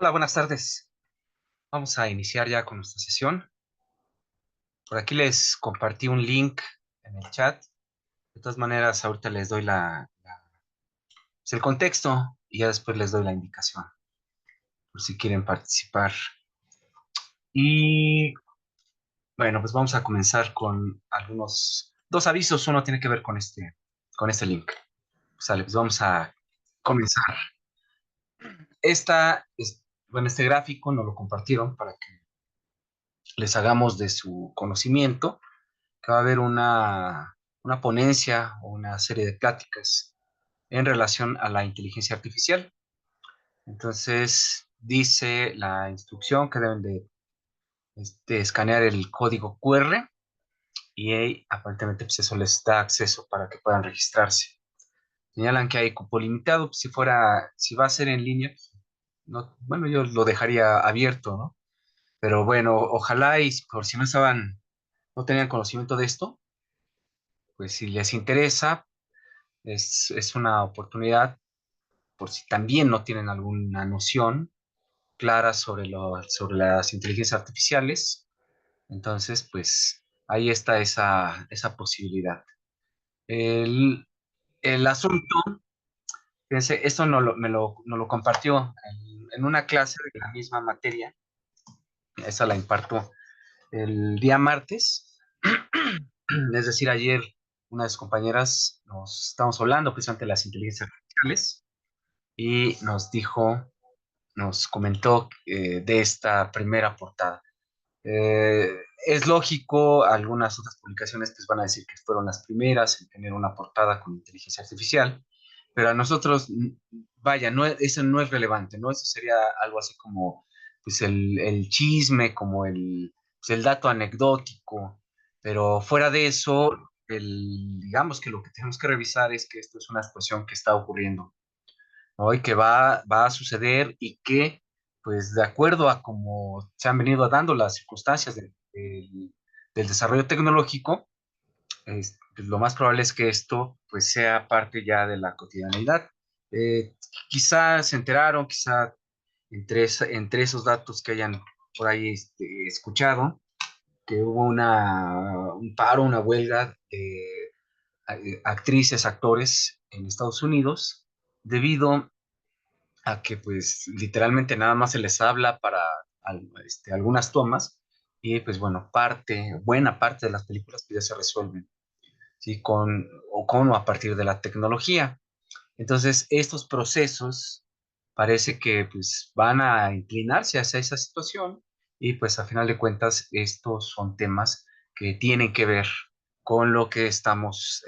Hola, buenas tardes. Vamos a iniciar ya con nuestra sesión. Por aquí les compartí un link en el chat. De todas maneras, ahorita les doy pues, el contexto y ya después les doy la indicación por si quieren participar. Y bueno, pues vamos a comenzar con dos avisos. Uno tiene que ver con este link. Sale, pues vamos a comenzar. Este gráfico nos lo compartieron para que les hagamos de su conocimiento que va a haber una ponencia o una serie de pláticas en relación a la inteligencia artificial. Entonces, dice la instrucción que deben de escanear el código QR y aparentemente pues eso les da acceso para que puedan registrarse. Señalan que hay cupo limitado, pues, si va a ser en línea, pues, no, bueno, yo lo dejaría abierto, ¿no? Pero bueno, ojalá y por si no tenían conocimiento de esto, pues si les interesa, es una oportunidad por si también no tienen alguna noción clara sobre las inteligencias artificiales. Entonces, pues ahí está esa posibilidad. El, el asunto, fíjense, esto nos lo compartió en una clase de la misma materia. Esa la imparto el día martes. Es decir, ayer una de sus compañeras nos estábamos hablando precisamente de las inteligencias artificiales y nos comentó de esta primera portada. Eh, es lógico, algunas otras publicaciones pues van a decir que fueron las primeras en tener una portada con inteligencia artificial, pero a nosotros, vaya, eso no es relevante, ¿no? Eso sería algo así como pues el chisme, como pues, el dato anecdótico, pero fuera de eso, digamos que lo que tenemos que revisar es que esto es una situación que está ocurriendo, ¿no? Y que va a suceder y que, pues, de acuerdo a cómo se han venido dando las circunstancias del desarrollo tecnológico, pues, lo más probable es que esto, pues, sea parte ya de la cotidianidad. Quizá se enteraron, quizá entre esos datos que hayan por ahí escuchado, que hubo un paro, una huelga de actrices, actores en Estados Unidos, debido a que pues literalmente nada más se les habla para algunas tomas y pues bueno, buena parte de las películas pues, ya se resuelven, ¿sí? Con o a partir de la tecnología. Entonces, estos procesos parece que pues van a inclinarse hacia esa situación y pues a final de cuentas estos son temas que tienen que ver con lo que estamos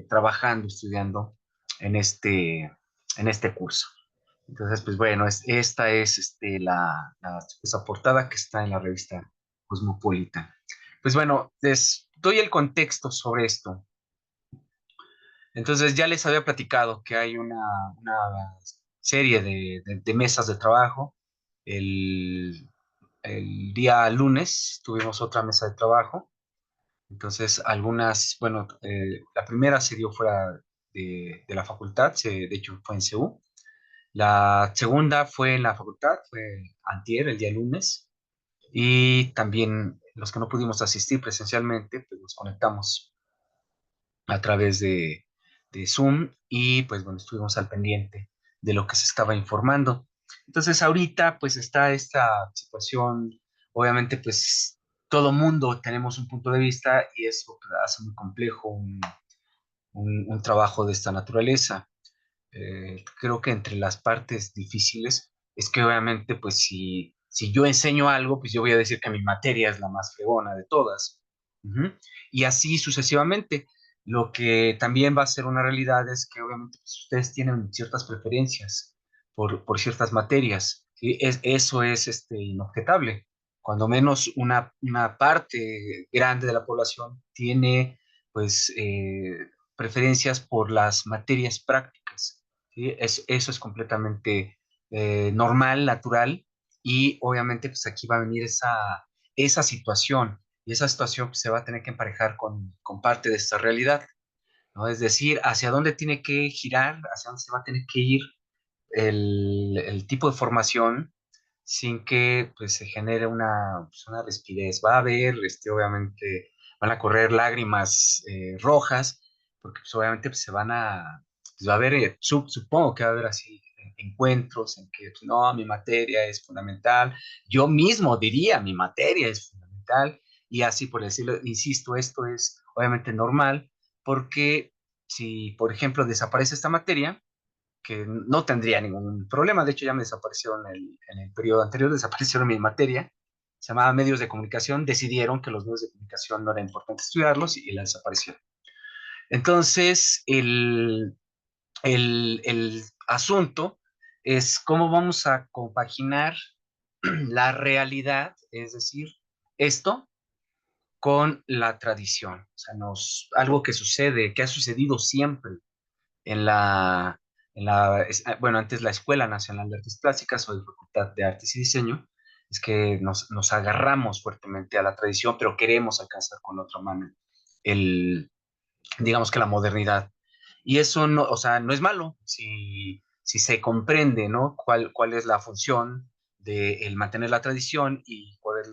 trabajando, estudiando en en este curso. Entonces, pues bueno, esta es esa portada que está en la revista Cosmopolitan. Pues bueno, les doy el contexto sobre esto. Entonces, ya les había platicado que hay una serie de mesas de trabajo. El, el día lunes tuvimos otra mesa de trabajo. Entonces, bueno, la primera se dio fuera de la facultad, de hecho fue en CEU. La segunda fue en la facultad, fue antier, el día lunes, y también los que no pudimos asistir presencialmente, pues nos conectamos a través de Zoom y pues bueno, estuvimos al pendiente de lo que se estaba informando. Entonces ahorita pues está esta situación, obviamente pues todo mundo tenemos un punto de vista y eso hace muy complejo un trabajo de esta naturaleza. Creo que entre las partes difíciles es que obviamente, pues si yo enseño algo, pues yo voy a decir que mi materia es la más fregona de todas. Ujú. Y así sucesivamente. Lo que también va a ser una realidad es que obviamente pues, ustedes tienen ciertas preferencias por ciertas materias. ¿Sí? Eso es inobjetable. Cuando menos una parte grande de la población tiene pues preferencias por las materias prácticas. ¿Sí? Eso es completamente normal, natural, y obviamente pues aquí va a venir esa situación, y esa situación pues, se va a tener que emparejar con parte de esta realidad, ¿no? Es decir, hacia dónde tiene que girar, hacia dónde se va a tener que ir el tipo de formación sin que pues, se genere pues, una rispidez. Va a haber, obviamente, van a correr lágrimas rojas, porque pues, obviamente pues, pues, va a haber, supongo que va a haber así encuentros en que, pues, no, mi materia es fundamental, yo mismo diría, mi materia es fundamental, y así por decirlo, insisto, esto es obviamente normal, porque si, por ejemplo, desaparece esta materia, que no tendría ningún problema. De hecho, ya me desapareció en el periodo anterior, desaparecieron mi materia, se llamaba medios de comunicación, decidieron que los medios de comunicación no era importante estudiarlos y la desaparecieron. Entonces, el asunto es cómo vamos a compaginar la realidad, es decir, esto con la tradición. O sea, algo que sucede, que ha sucedido siempre en bueno, antes la Escuela Nacional de Artes Plásticas, hoy Facultad de Artes y Diseño, es que nos agarramos fuertemente a la tradición, pero queremos alcanzar con otra mano el, digamos que la modernidad. Y eso no, o sea, no es malo si se comprende, ¿no? Cuál es la función de el mantener la tradición y cuál es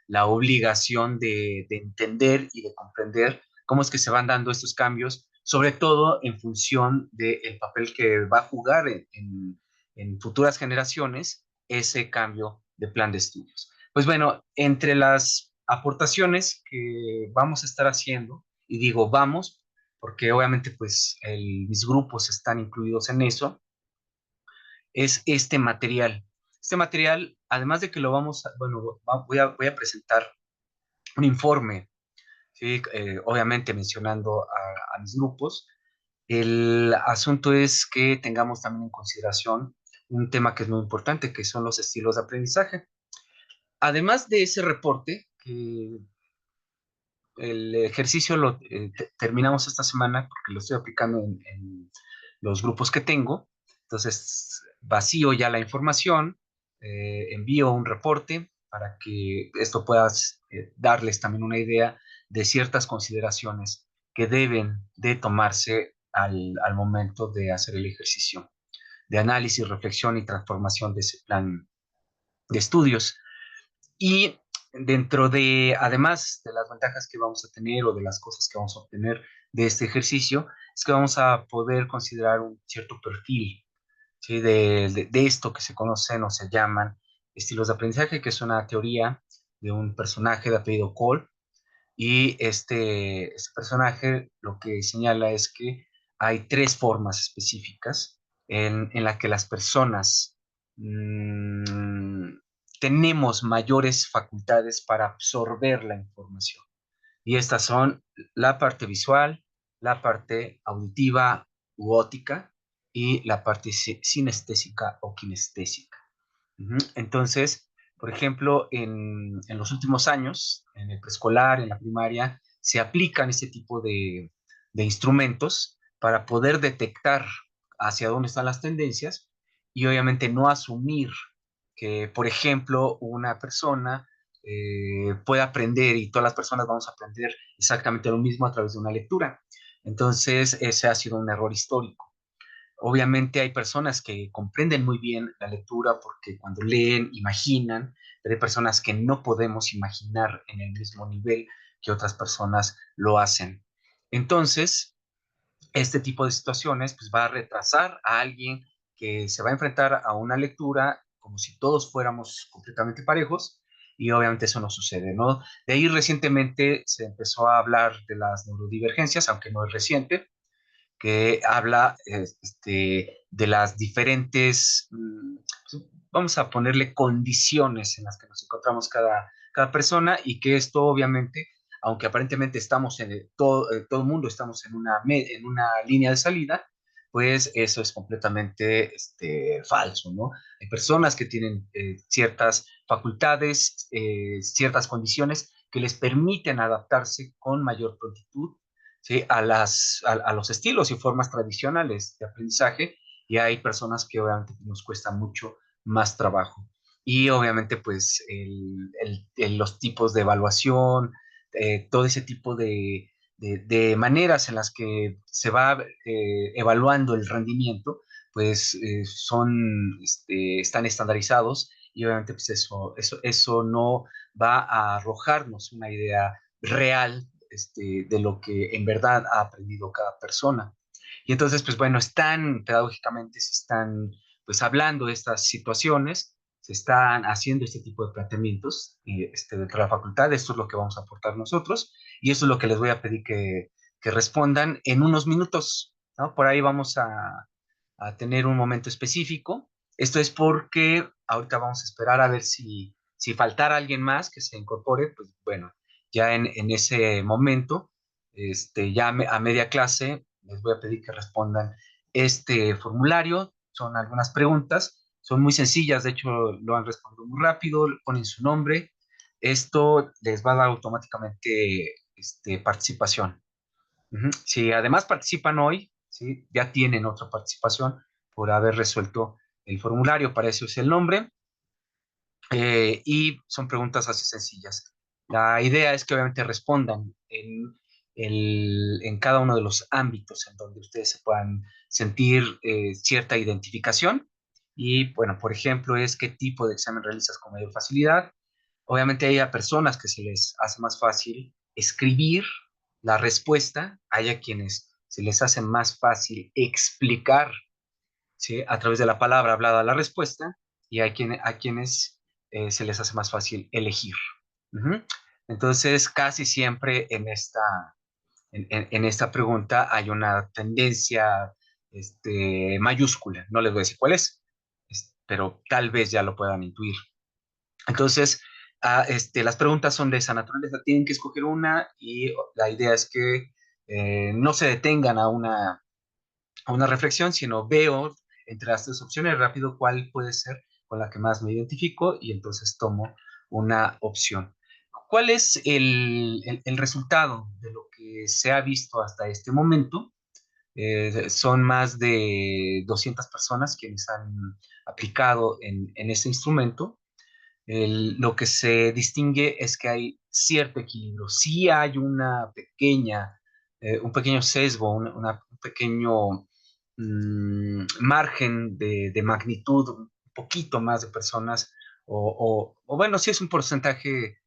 la obligación de entender y de comprender cómo es que se van dando estos cambios, sobre todo en función del papel que va a jugar en futuras generaciones ese cambio de plan de estudios. Pues bueno, entre las aportaciones que vamos a estar haciendo, y digo vamos, porque obviamente pues mis grupos están incluidos en eso, es este material. Este material, además de que lo vamos a, bueno, voy a presentar un informe, ¿sí? Obviamente mencionando a mis grupos. El asunto es que tengamos también en consideración un tema que es muy importante, que son los estilos de aprendizaje. Además de ese reporte, que el ejercicio lo terminamos esta semana porque lo estoy aplicando en los grupos que tengo. Entonces, vacío ya la información, envío un reporte para que esto pueda darles también una idea de ciertas consideraciones que deben de tomarse al momento de hacer el ejercicio de análisis, reflexión y transformación de ese plan de estudios. Y dentro de, además de las ventajas que vamos a tener o de las cosas que vamos a obtener de este ejercicio, es que vamos a poder considerar un cierto perfil, ¿sí? De esto que se conocen o se llaman estilos de aprendizaje, que es una teoría de un personaje de apellido Cole. Y este personaje lo que señala es que hay tres formas específicas en la que las personas mmm, tenemos mayores facultades para absorber la información. Y estas son la parte visual, la parte auditiva u óptica y la parte sinestésica o kinestésica. Ujú. Entonces, por ejemplo, en los últimos años, en el preescolar, en la primaria, se aplican este tipo de instrumentos para poder detectar hacia dónde están las tendencias y obviamente no asumir que, por ejemplo, una persona puede aprender y todas las personas vamos a aprender exactamente lo mismo a través de una lectura. Entonces, ese ha sido un error histórico. Obviamente hay personas que comprenden muy bien la lectura porque cuando leen, imaginan, pero hay personas que no podemos imaginar en el mismo nivel que otras personas lo hacen. Entonces, este tipo de situaciones pues, va a retrasar a alguien que se va a enfrentar a una lectura como si todos fuéramos completamente parejos y obviamente eso no sucede, ¿no? De ahí recientemente se empezó a hablar de las neurodivergencias, aunque no es reciente, que habla de las diferentes, vamos a ponerle condiciones en las que nos encontramos cada persona y que esto obviamente, aunque aparentemente estamos todo el mundo estamos en una línea de salida, pues eso es completamente falso, ¿no? Hay personas que tienen ciertas facultades, ciertas condiciones que les permiten adaptarse con mayor prontitud, ¿sí? A los estilos y formas tradicionales de aprendizaje y hay personas que obviamente nos cuesta mucho más trabajo. Y obviamente pues los tipos de evaluación, todo ese tipo de maneras en las que se va evaluando el rendimiento, pues están estandarizados y obviamente pues eso no va a arrojarnos una idea real de lo que en verdad ha aprendido cada persona. Y entonces, pues bueno, pedagógicamente se están pues hablando de estas situaciones, se están haciendo este tipo de planteamientos dentro de la facultad. Esto es lo que vamos a aportar nosotros y eso es lo que les voy a pedir que respondan en unos minutos, ¿no? Por ahí vamos a tener un momento específico. Esto es porque ahorita vamos a esperar a ver si faltara alguien más que se incorpore, pues bueno, ya en ese momento, a media clase, les voy a pedir que respondan este formulario. Son algunas preguntas, son muy sencillas, de hecho lo han respondido muy rápido, ponen su nombre. Esto les va a dar automáticamente participación. Si además participan hoy, ¿sí? Ya tienen otra participación por haber resuelto el formulario, para eso es el nombre, y son preguntas así sencillas. La idea es que obviamente respondan en cada uno de los ámbitos en donde ustedes se puedan sentir cierta identificación. Y bueno, por ejemplo, es qué tipo de examen realizas con mayor facilidad. Obviamente hay a personas que se les hace más fácil escribir la respuesta, hay a quienes se les hace más fácil explicar, ¿sí? A través de la palabra hablada la respuesta, y a quienes se les hace más fácil elegir. Ujú. Entonces, casi siempre en esta pregunta hay una tendencia mayúscula. No les voy a decir cuál es, pero tal vez ya lo puedan intuir. Entonces, las preguntas son de esa naturaleza. Tienen que escoger una y la idea es que no se detengan a una reflexión, sino veo entre las tres opciones rápido cuál puede ser con la que más me identifico y entonces tomo una opción. ¿Cuál es el resultado de lo que se ha visto hasta este momento? Son más de 200 personas quienes han aplicado en este instrumento. Lo que se distingue es que hay cierto equilibrio. Sí hay un pequeño sesgo, un pequeño margen de magnitud, un poquito más de personas, o bueno, sí es un porcentaje,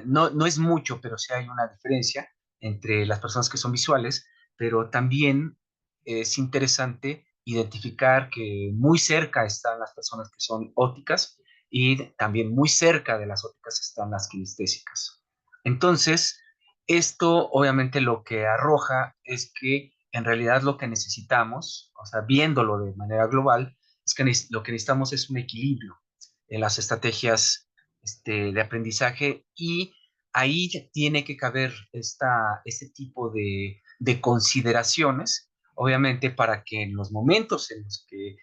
no es mucho, pero sí hay una diferencia entre las personas que son visuales, pero también es interesante identificar que muy cerca están las personas que son ópticas y también muy cerca de las ópticas están las kinestésicas. Entonces, esto obviamente lo que arroja es que en realidad lo que necesitamos, o sea, viéndolo de manera global, es que lo que necesitamos es un equilibrio en las estrategias de aprendizaje, y ahí tiene que caber este tipo de consideraciones, obviamente para que en los momentos en los que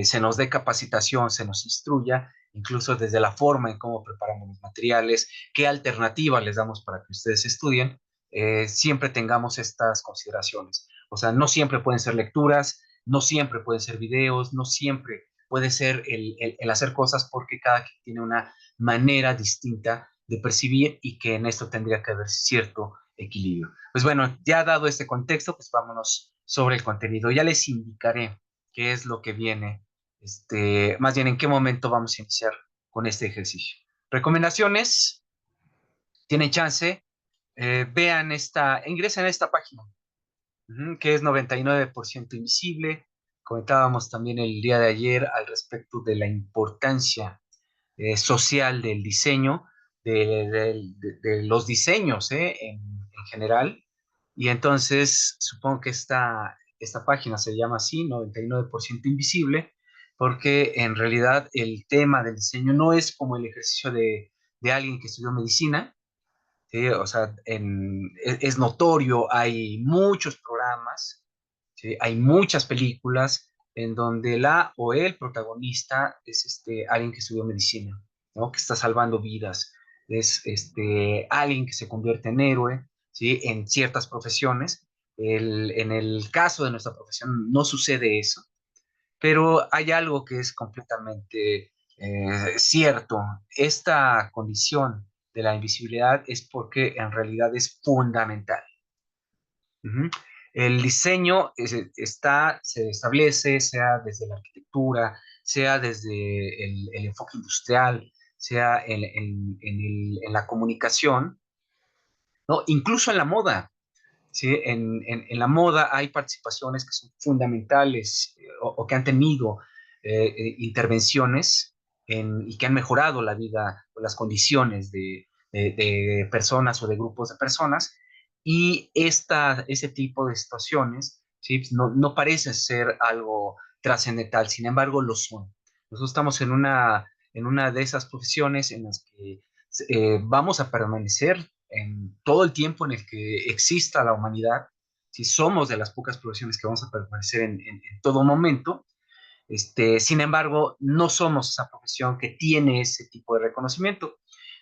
se nos dé capacitación, se nos instruya, incluso desde la forma en cómo preparamos los materiales, qué alternativas les damos para que ustedes estudien, siempre tengamos estas consideraciones. O sea, no siempre pueden ser lecturas, no siempre pueden ser videos, no siempre puede ser el hacer cosas, porque cada quien tiene una manera distinta de percibir y que en esto tendría que haber cierto equilibrio. Pues bueno, ya dado este contexto, pues vámonos sobre el contenido. Ya les indicaré qué es lo que viene, más bien en qué momento vamos a iniciar con este ejercicio. Recomendaciones, tienen chance, ingresen a esta página, que es 99% invisible. Comentábamos también el día de ayer al respecto de la importancia social del diseño, de los diseños en general. Y entonces supongo que esta página se llama así, 99% invisible, porque en realidad el tema del diseño no es como el ejercicio de alguien que estudió medicina, ¿sí? O sea, es notorio, hay muchos programas, ¿sí? Hay muchas películas en donde la o el protagonista es alguien que estudió medicina, ¿no? Que está salvando vidas, es alguien que se convierte en héroe, ¿sí? En ciertas profesiones. En el caso de nuestra profesión no sucede eso, pero hay algo que es completamente cierto. Esta condición de la invisibilidad es porque en realidad es fundamental. Ujú. El diseño se establece, sea desde la arquitectura, sea desde el enfoque industrial, sea en la comunicación, ¿no? Incluso en la moda. ¿Sí? En la moda hay participaciones que son fundamentales o que han tenido intervenciones y que han mejorado la vida o las condiciones de personas o de grupos de personas. Y ese tipo de situaciones, ¿sí? No parece ser algo trascendental, sin embargo lo son. Nosotros estamos en una de esas profesiones en las que vamos a permanecer en todo el tiempo en el que exista la humanidad, si somos de las pocas profesiones que vamos a permanecer en todo momento. Sin embargo, no somos esa profesión que tiene ese tipo de reconocimiento.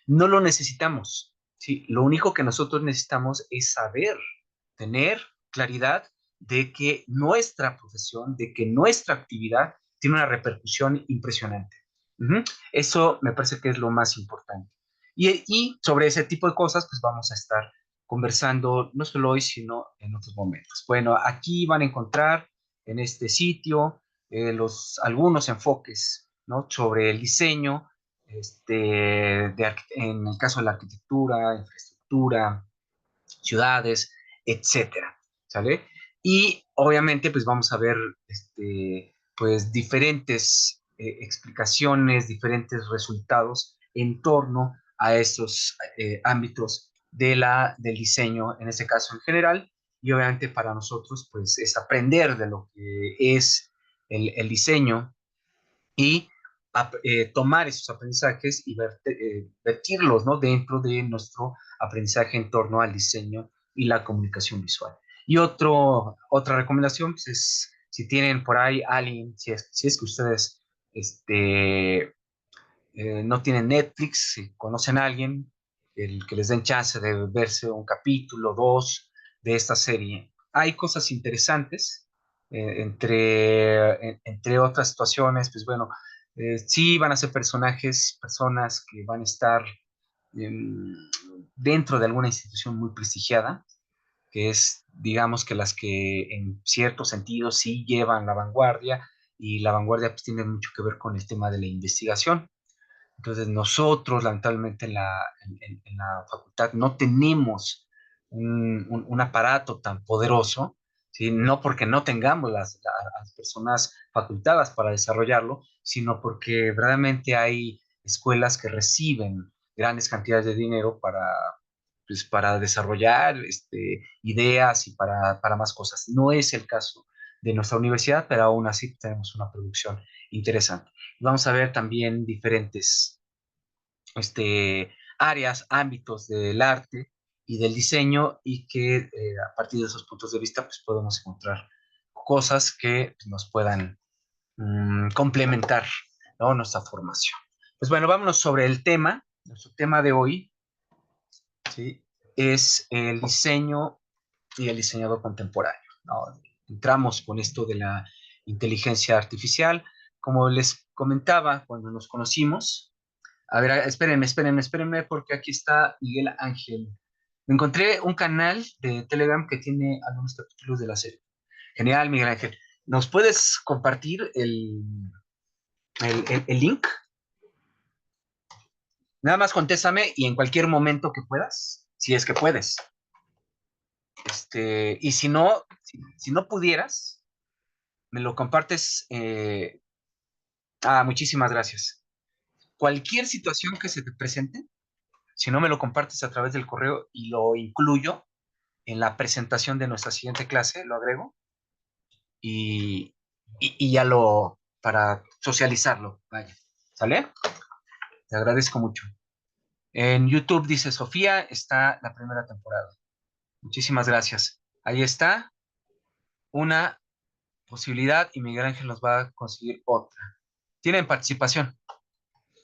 No lo necesitamos. ¿Sí? Lo único que nosotros necesitamos es saber, tener claridad de que nuestra profesión, de que nuestra actividad tiene una repercusión impresionante. Uh-huh. Eso me parece que es lo más importante. Y sobre ese tipo de cosas, pues vamos a estar conversando no solo hoy, sino en otros momentos. Bueno, aquí van a encontrar en este sitio algunos enfoques, ¿no? Sobre el diseño, en el caso de la arquitectura, infraestructura, ciudades, etcétera, ¿sale? Y obviamente, pues vamos a ver, pues diferentes explicaciones, diferentes resultados en torno a esos ámbitos del diseño, en este caso en general, y obviamente para nosotros, pues es aprender de lo que es el diseño y tomar esos aprendizajes y vertirlos, ¿no? Dentro de nuestro aprendizaje en torno al diseño y la comunicación visual. Y otra recomendación pues, es si tienen por ahí alguien, si es que ustedes no tienen Netflix, si conocen a alguien, el que les den chance de verse un capítulo, dos de esta serie. Hay cosas interesantes, entre otras situaciones, pues bueno, sí van a ser personas que van a estar em, dentro de alguna institución muy prestigiada, que es, digamos, que las que en cierto sentido sí llevan la vanguardia, y la vanguardia pues tiene mucho que ver con el tema de la investigación. Entonces nosotros, lamentablemente, en la facultad no tenemos un aparato tan poderoso, ¿sí? No porque no tengamos las personas facultadas para desarrollarlo, sino porque verdaderamente hay escuelas que reciben grandes cantidades de dinero para desarrollar ideas y para más cosas. No es el caso de nuestra universidad, pero aún así tenemos una producción interesante. Vamos a ver también diferentes áreas, ámbitos del arte y del diseño, y que a partir de esos puntos de vista pues podemos encontrar cosas que pues, nos puedan complementar, ¿no? Nuestra formación. Pues bueno, vámonos sobre el tema. Nuestro tema de hoy, ¿sí? Es el diseño y el diseñador contemporáneo, ¿no? Entramos con esto de la inteligencia artificial. Como les comentaba cuando nos conocimos, a ver, espérenme, porque aquí está Miguel Ángel. Me encontré un canal de Telegram que tiene algunos capítulos de la serie. Genial, Miguel Ángel. ¿Nos puedes compartir el link? Nada más contéstame y en cualquier momento que puedas, si es que puedes. Y si no pudieras, me lo compartes. Muchísimas gracias. Cualquier situación que se te presente, si no me lo compartes a través del correo y lo incluyo en la presentación de nuestra siguiente clase, lo agrego y, y ya para socializarlo, vaya. ¿Sale? Te agradezco mucho. En YouTube dice Sofía, está la primera temporada. Muchísimas gracias. Ahí está una posibilidad y Miguel Ángel nos va a conseguir otra. Tienen participación.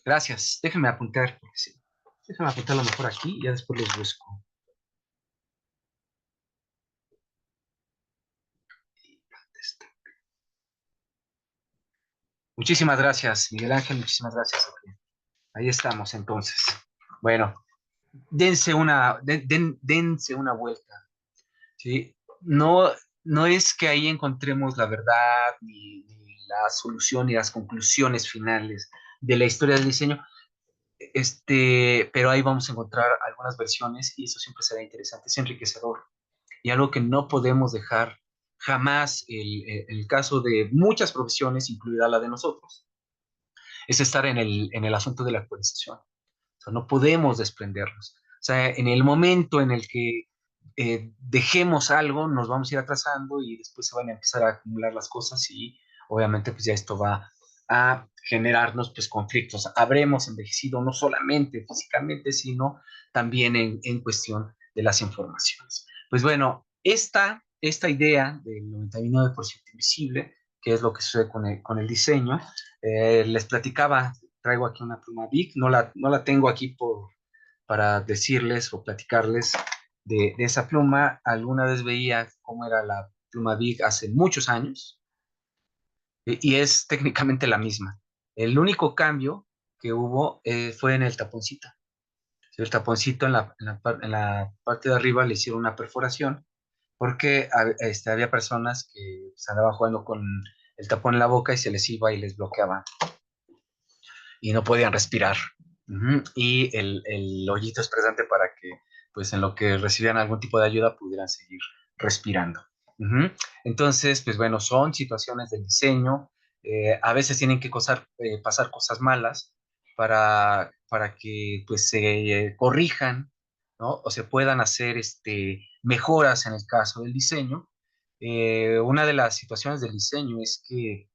Gracias. Déjenme apuntar, porque sí. Déjenme apuntarlo mejor aquí y ya después los busco. Muchísimas gracias, Miguel Ángel. Muchísimas gracias, Sofía. Ahí estamos entonces. Bueno, dense una vuelta, ¿sí? No, no es que ahí encontremos la verdad ni la solución y las conclusiones finales de la historia del diseño, pero ahí vamos a encontrar algunas versiones y eso siempre será interesante, es enriquecedor. Y algo que no podemos dejar jamás, el caso de muchas profesiones, incluida la de nosotros, es estar en el asunto de la actualización. O sea, no podemos desprendernos. O sea, en el momento en el que dejemos algo, nos vamos a ir atrasando y después se van a empezar a acumular las cosas y obviamente pues ya esto va a generarnos pues conflictos. Habremos envejecido no solamente físicamente, sino también en cuestión de las informaciones. Pues bueno, esta idea del 99% invisible, que es lo que sucede con el diseño, les platicaba, traigo aquí una pluma Bic, no la tengo aquí para decirles o platicarles de esa pluma. Alguna vez veía cómo era la pluma Bic hace muchos años y es técnicamente la misma. El único cambio que hubo fue en el taponcito. El taponcito en la parte de arriba le hicieron una perforación porque había personas que se andaban jugando con el tapón en la boca y se les iba y les bloqueaba y no podían respirar. Y el hoyito es presente para que, pues en lo que recibían algún tipo de ayuda, pudieran seguir respirando. Entonces, pues bueno, son situaciones del diseño. A veces tienen que pasar cosas malas para que pues se corrijan, ¿no? O se puedan hacer mejoras en el caso del diseño. Una de las situaciones del diseño es que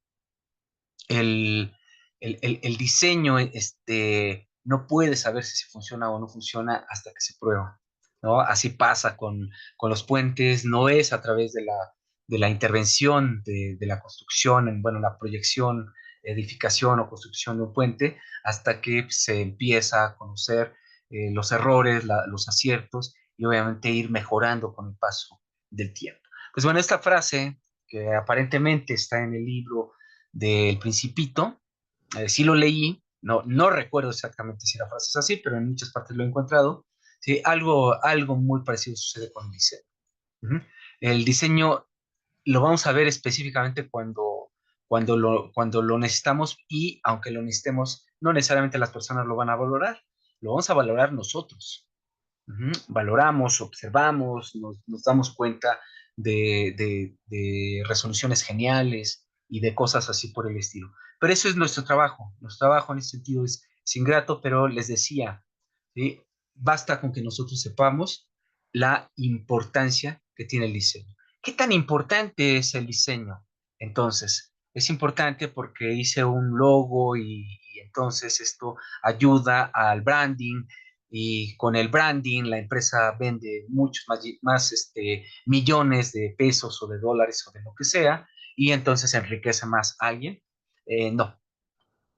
el, el diseño no puede saber si funciona o no funciona hasta que se prueba, ¿no? Así pasa con los puentes, no es a través de la intervención de la construcción, bueno, la proyección, edificación o construcción de un puente, hasta que se empieza a conocer los errores, los aciertos y obviamente ir mejorando con el paso del tiempo. Pues bueno, esta frase que aparentemente está en el libro del Principito, sí lo leí, no recuerdo exactamente si la frase es así, pero en muchas partes lo he encontrado. Sí, algo muy parecido sucede con el diseño. Ujú. El diseño lo vamos a ver específicamente cuando lo necesitamos y aunque lo necesitemos, no necesariamente las personas lo van a valorar, lo vamos a valorar nosotros. Valoramos, observamos, nos damos cuenta de resoluciones geniales y de cosas así por el estilo. Pero eso es nuestro trabajo. Nuestro trabajo en ese sentido es ingrato, pero les decía, ¿sí? Basta con que nosotros sepamos la importancia que tiene el diseño. ¿Qué tan importante es el diseño? Entonces, es importante porque hice un logo y entonces esto ayuda al branding, y con el branding la empresa vende muchos más millones de pesos o de dólares o de lo que sea, y entonces enriquece más a alguien. No,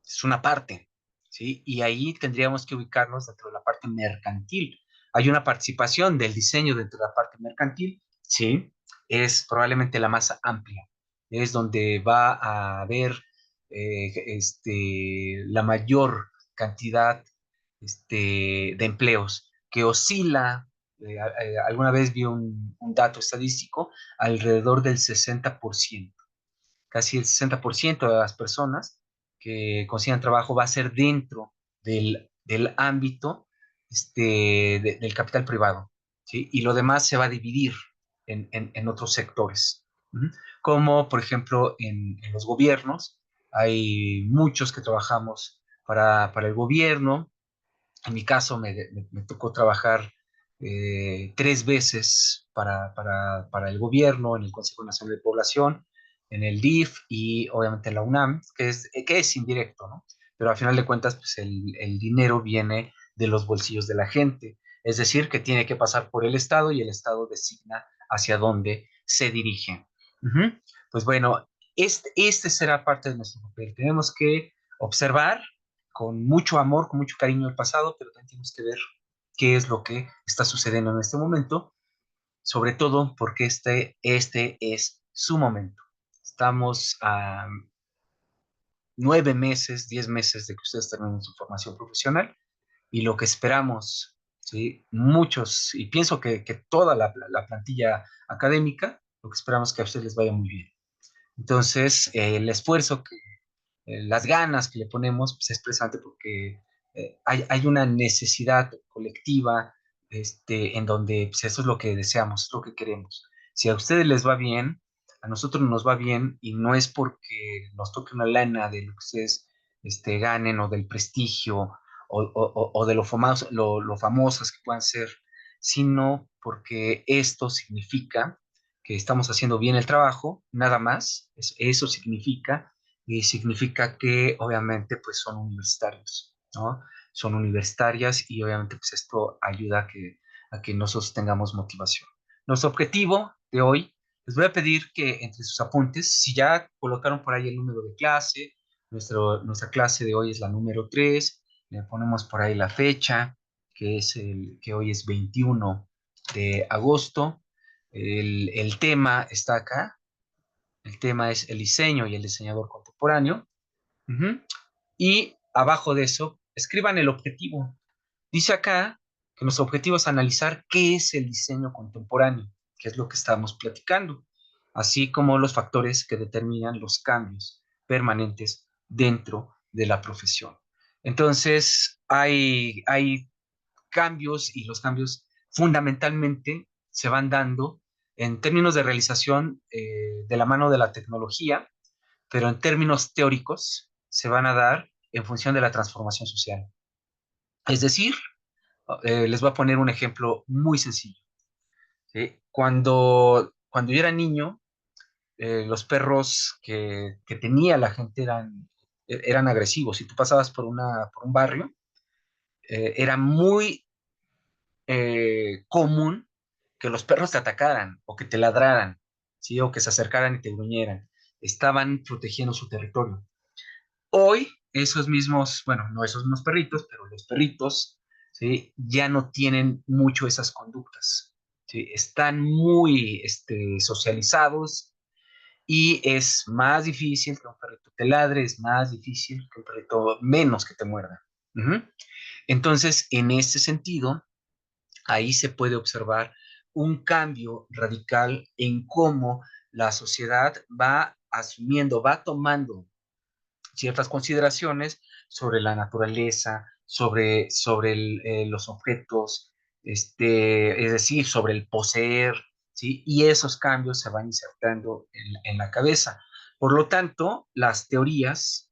es una parte, ¿sí? Y ahí tendríamos que ubicarnos dentro de la parte mercantil. Hay una participación del diseño dentro de la parte mercantil, ¿sí? Es probablemente la más amplia. Es donde va a haber la mayor cantidad de empleos, que oscila, alguna vez vi un dato estadístico, alrededor del 60%. Casi el 60% de las personas que consigan trabajo va a ser dentro del ámbito del capital privado, ¿sí? Y lo demás se va a dividir en otros sectores, ¿sí? Como por ejemplo en los gobiernos, hay muchos que trabajamos para el gobierno. En mi caso me tocó trabajar 3 veces para el gobierno, en el Consejo Nacional de Población, en el DIF y obviamente en la UNAM, que es indirecto, ¿no? Pero al final de cuentas, pues el dinero viene de los bolsillos de la gente. Es decir, que tiene que pasar por el Estado y el Estado designa hacia dónde se dirige. Ujú. Pues bueno, este será parte de nuestro papel. Tenemos que observar con mucho amor, con mucho cariño el pasado, pero también tenemos que ver qué es lo que está sucediendo en este momento, sobre todo porque este es su momento. Estamos a 9 meses, 10 meses de que ustedes terminen su formación profesional y lo que esperamos, ¿sí? Muchos, y pienso que toda la plantilla académica, lo que esperamos es que a ustedes les vaya muy bien. Entonces, el esfuerzo las ganas que le ponemos, pues es precisamente porque hay una necesidad colectiva en donde pues, eso es lo que deseamos, es lo que queremos. Si a ustedes les va bien, a nosotros nos va bien y no es porque nos toque una lana de lo que ustedes ganen o del prestigio o de lo famosas que puedan ser, sino porque esto significa que estamos haciendo bien el trabajo, nada más, eso significa y significa que obviamente pues son universitarios, ¿no? Son universitarias y obviamente pues esto ayuda a que nosotros tengamos motivación. Nuestro objetivo de hoy, les voy a pedir que entre sus apuntes, si ya colocaron por ahí el número de clase, nuestra clase de hoy es la número 3, le ponemos por ahí la fecha, que hoy es 21 de agosto, el tema está acá, el tema es el diseño y el diseñador contemporáneo. Ujú. Y abajo de eso, escriban el objetivo. Dice acá que nuestro objetivo es analizar qué es el diseño contemporáneo, que es lo que estamos platicando, así como los factores que determinan los cambios permanentes dentro de la profesión. Entonces, hay cambios y los cambios fundamentalmente se van dando en términos de realización de la mano de la tecnología, pero en términos teóricos se van a dar en función de la transformación social. Es decir, les voy a poner un ejemplo muy sencillo. ¿Sí? Cuando yo era niño, los perros que tenía la gente eran agresivos. Si tú pasabas por un barrio, era muy común que los perros te atacaran o que te ladraran, ¿sí? O que se acercaran y te gruñeran. Estaban protegiendo su territorio. Hoy, esos mismos, bueno, no esos mismos perritos, pero los perritos, ¿sí? Ya no tienen mucho esas conductas, ¿sí? Están muy socializados y es más difícil que un perrito te ladre, es más difícil que un perrito menos que te muerda. Ujú. Entonces, en ese sentido, ahí se puede observar un cambio radical en cómo la sociedad va asumiendo, va tomando ciertas consideraciones sobre la naturaleza, sobre los objetos, es decir, sobre el poseer, ¿sí? Y esos cambios se van insertando en la cabeza. Por lo tanto, las teorías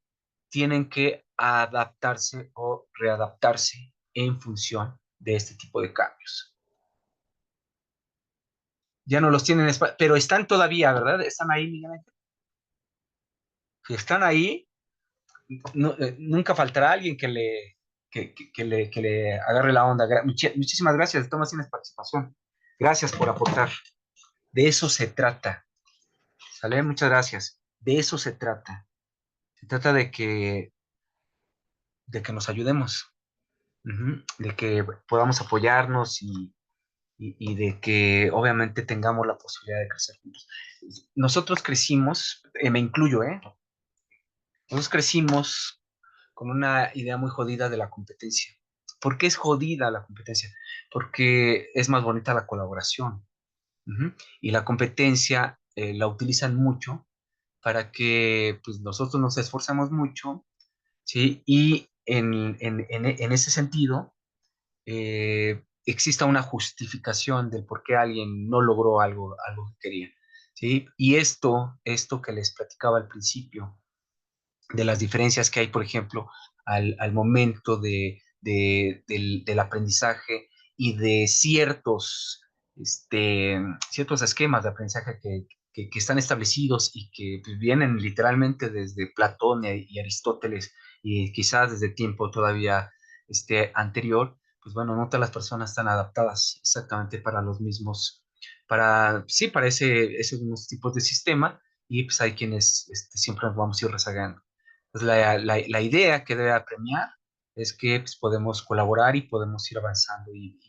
tienen que adaptarse o readaptarse en función de este tipo de cambios. Ya no los tienen, pero están todavía, ¿verdad? Están ahí, Miguel Ángel. Si están ahí, nunca faltará alguien que le agarre la onda. Muchísimas gracias, Tomás, tienes participación. Gracias por aportar. De eso se trata. ¿Sale? Muchas gracias. De eso se trata. Se trata de que nos ayudemos, de que podamos apoyarnos y de que obviamente tengamos la posibilidad de crecer juntos. Nosotros crecimos, me incluyo, ¿eh? Nosotros crecimos con una idea muy jodida de la competencia. ¿Por qué es jodida la competencia? Porque es más bonita la colaboración. Ujú. Y la competencia la utilizan mucho para que pues, nosotros nos esforzamos mucho, ¿sí? Y en ese sentido, exista una justificación del por qué alguien no logró algo que quería, ¿sí? Y esto que les platicaba al principio, de las diferencias que hay, por ejemplo, al momento del aprendizaje y de ciertos esquemas de aprendizaje que están establecidos y que pues, vienen literalmente desde Platón y Aristóteles y quizás desde tiempo todavía anterior, pues bueno, no todas las personas están adaptadas exactamente para los mismos, sí, para esos mismos tipos de sistema y pues hay quienes siempre nos vamos a ir rezagando. Pues la idea que debe apremiar es que pues, podemos colaborar y podemos ir avanzando y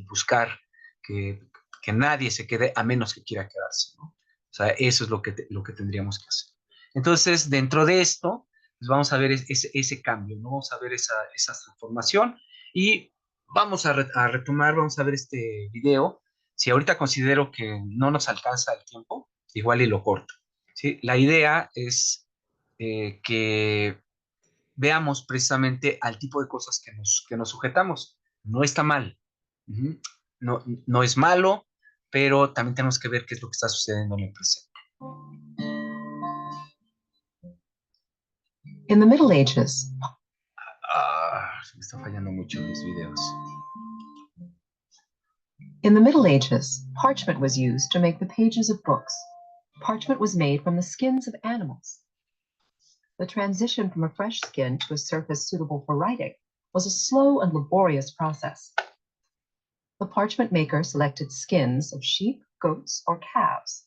buscar que, que nadie se quede a menos que quiera quedarse, ¿no? O sea, eso es lo que tendríamos que hacer. Entonces, dentro de esto, pues vamos a ver ese cambio, ¿no? Vamos a ver esa transformación y vamos a retomar, vamos a ver este video. Si ahorita considero que no nos alcanza el tiempo, igual y lo corto. Sí, la idea es que veamos precisamente al tipo de cosas que nos sujetamos. No está mal. Ujú. No, no es malo, pero también tenemos que ver qué es lo que está sucediendo en el presente. In the Middle Ages, Me está fallando mucho los videos. in the Middle Ages, parchment was used to make the pages of books. Parchment was made from the skins of animals. The transition from a fresh skin to a surface suitable for writing was a slow and laborious process. The parchment maker selected skins of sheep, goats, or calves.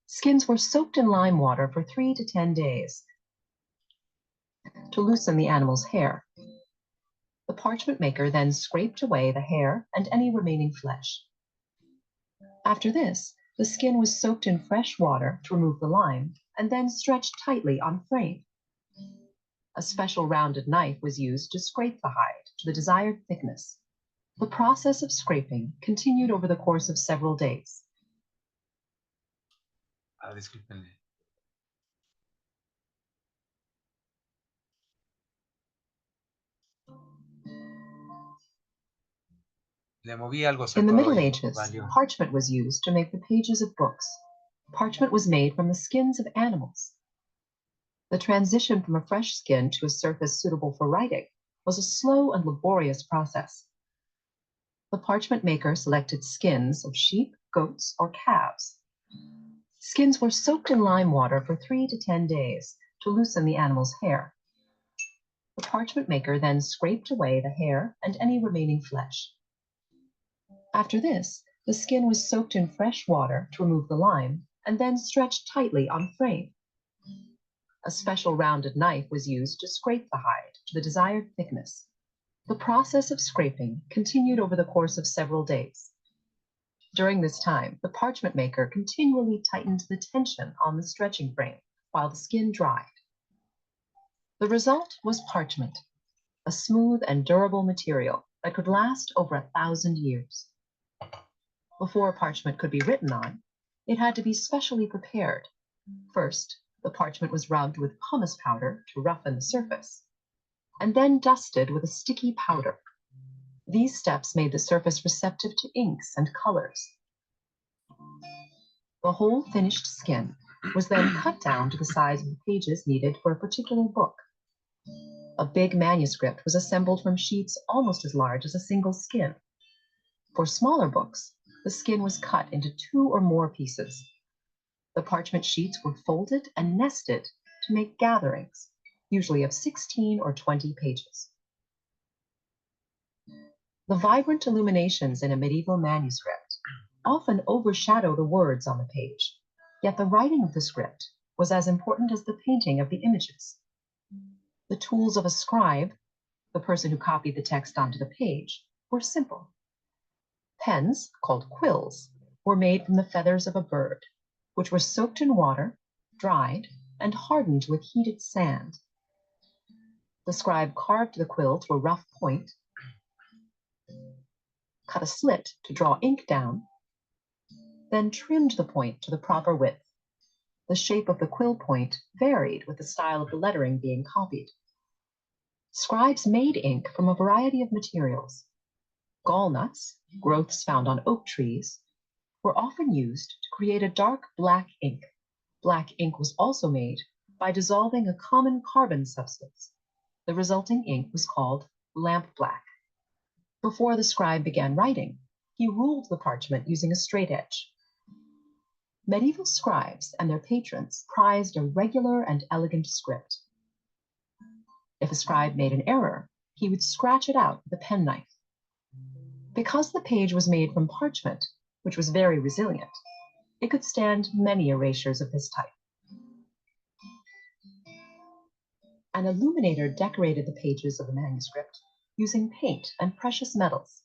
Skins were soaked in lime water for 3 to 10 days to loosen the animal's hair. The parchment maker then scraped away the hair and any remaining flesh. After this, the skin was soaked in fresh water to remove the lime and then stretched tightly on frame. A special rounded knife was used to scrape the hide to the desired thickness. The process of scraping continued over the course of several days. Discúlpenme. Le moví algo In the acertado Middle y Ages, valió. parchment was used to make the pages of books. Parchment was made from the skins of animals. The transition from a fresh skin to a surface suitable for writing was a slow and laborious process. The parchment maker selected skins of sheep, goats, or calves. Skins were soaked in lime water for 3 to 10 days to loosen the animal's hair. The parchment maker then scraped away the hair and any remaining flesh. After this, the skin was soaked in fresh water to remove the lime and then stretched tightly on frame. A special rounded knife was used to scrape the hide to the desired thickness. The process of scraping continued over the course of several days. During this time, the parchment maker continually tightened the tension on the stretching frame while the skin dried. The result was parchment, a smooth and durable material that could last over 1,000 years. Before parchment could be written on, it had to be specially prepared. First, the parchment was rubbed with pumice powder to roughen the surface, and then dusted with a sticky powder. These steps made the surface receptive to inks and colors. The whole finished skin was then cut down to the size of the pages needed for a particular book. A big manuscript was assembled from sheets almost as large as a single skin. For smaller books, the skin was cut into 2 or more pieces. The parchment sheets were folded and nested to make gatherings, usually of 16 or 20 pages. The vibrant illuminations in a medieval manuscript often overshadow the words on the page, yet the writing of the script was as important as the painting of the images. The tools of a scribe, the person who copied the text onto the page, were simple. Pens, called quills, were made from the feathers of a bird, which were soaked in water, dried, and hardened with heated sand. The scribe carved the quill to a rough point, cut a slit to draw ink down, then trimmed the point to the proper width. The shape of the quill point varied with the style of the lettering being copied. Scribes made ink from a variety of materials. Gallnuts, growths found on oak trees, were often used to create a dark black ink. Black ink was also made by dissolving a common carbon substance. The resulting ink was called lampblack. Before the scribe began writing, he ruled the parchment using a straight edge. Medieval scribes and their patrons prized a regular and elegant script. If a scribe made an error, he would scratch it out with a penknife. Because the page was made from parchment, which was very resilient, it could stand many erasures of this type. An illuminator decorated the pages of the manuscript using paint and precious metals.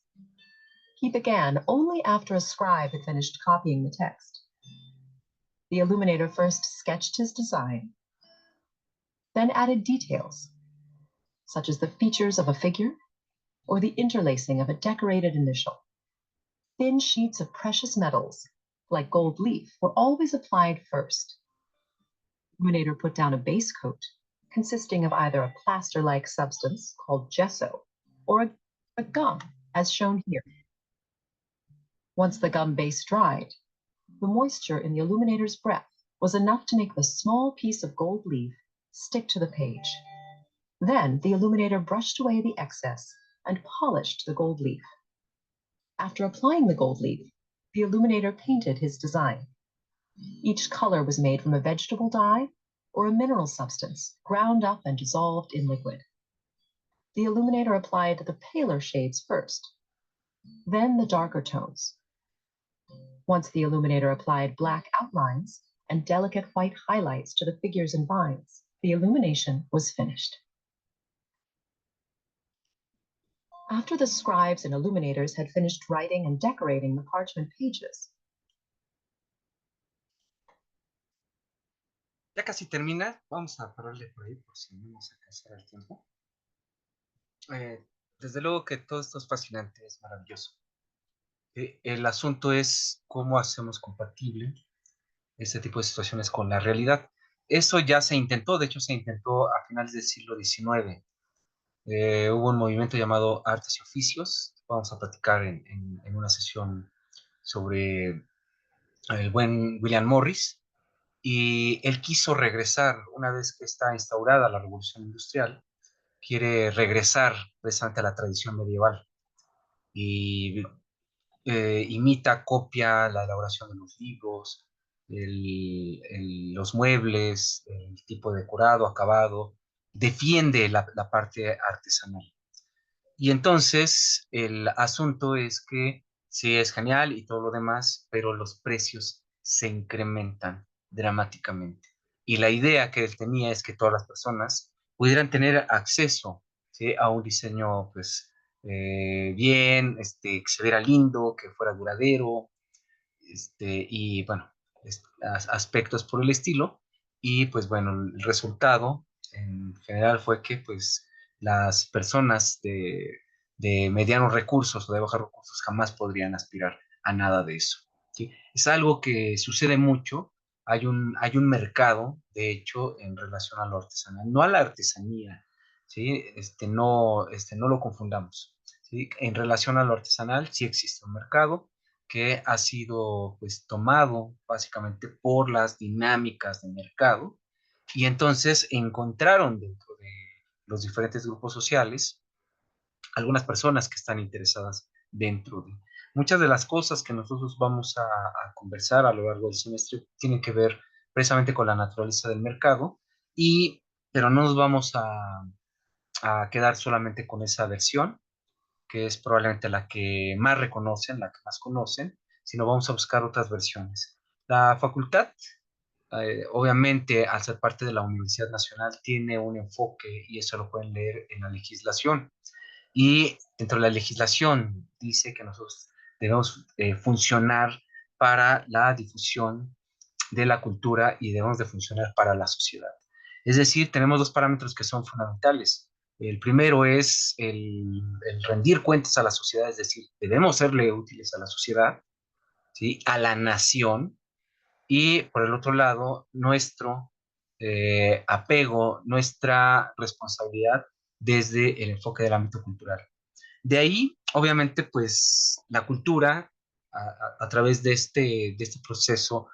He began only after a scribe had finished copying the text. The illuminator first sketched his design, then added details, such as the features of a figure or the interlacing of a decorated initial. Thin sheets of precious metals, like gold leaf, were always applied first. illuminator put down a base coat consisting of either a plaster-like substance called gesso or a gum, as shown here. Once the gum base dried, the moisture in the illuminator's breath was enough to make the small piece of gold leaf stick to the page. Then the illuminator brushed away the excess and polished the gold leaf. After applying the gold leaf, the illuminator painted his design. Each color was made from a vegetable dye or a mineral substance ground up and dissolved in liquid. The illuminator applied the paler shades first, then the darker tones. Once the illuminator applied black outlines and delicate white highlights to the figures and vines, the illumination was finished. After the scribes and illuminators had finished writing and decorating the parchment pages, Ya casi termina, vamos a pararle por ahí por si no nos alcanzará el tiempo. Desde luego que todo esto es fascinante, es maravilloso. El asunto es cómo hacemos compatible este tipo de situaciones con la realidad. Eso ya se intentó, de hecho se intentó a finales del siglo XIX. Hubo un movimiento llamado Artes y Oficios. Vamos a platicar en una sesión sobre el buen William Morris. Y él quiso regresar, una vez que está instaurada la Revolución Industrial, quiere regresar precisamente a la tradición medieval y imita, copia la elaboración de los libros, los muebles, el tipo de decorado, acabado, defiende la parte artesanal. Y entonces el asunto es que sí es genial y todo lo demás, pero los precios se incrementan dramáticamente. Y la idea que él tenía es que todas las personas pudieran tener acceso, ¿sí?, a un diseño pues bien, que se viera lindo, que fuera duradero, y bueno, aspectos por el estilo. Y pues bueno, el resultado en general fue que pues las personas de medianos recursos o de bajos recursos jamás podrían aspirar a nada de eso, ¿sí? Es algo que sucede mucho. Hay un mercado, de hecho, en relación a lo artesanal, no a la artesanía, ¿sí? No lo confundamos, ¿sí? En relación a lo artesanal, sí existe un mercado que ha sido pues tomado básicamente por las dinámicas de mercado, y entonces encontraron dentro de los diferentes grupos sociales algunas personas que están interesadas dentro de. Muchas de las cosas que nosotros vamos a conversar a lo largo del semestre tienen que ver precisamente con la naturaleza del mercado, pero no nos vamos a quedar solamente con esa versión, que es probablemente la que más reconocen, la que más conocen, sino vamos a buscar otras versiones. La facultad, obviamente, al ser parte de la Universidad Nacional, tiene un enfoque, y eso lo pueden leer en la legislación. Y dentro de la legislación dice que nosotros debemos funcionar para la difusión de la cultura y debemos de funcionar para la sociedad. Es decir, tenemos dos parámetros que son fundamentales. El primero es el rendir cuentas a la sociedad, es decir, debemos serle útiles a la sociedad, ¿sí?, a la nación. Y por el otro lado, nuestro apego, nuestra responsabilidad desde el enfoque del ámbito cultural. De ahí, obviamente, pues la cultura, a través de este proceso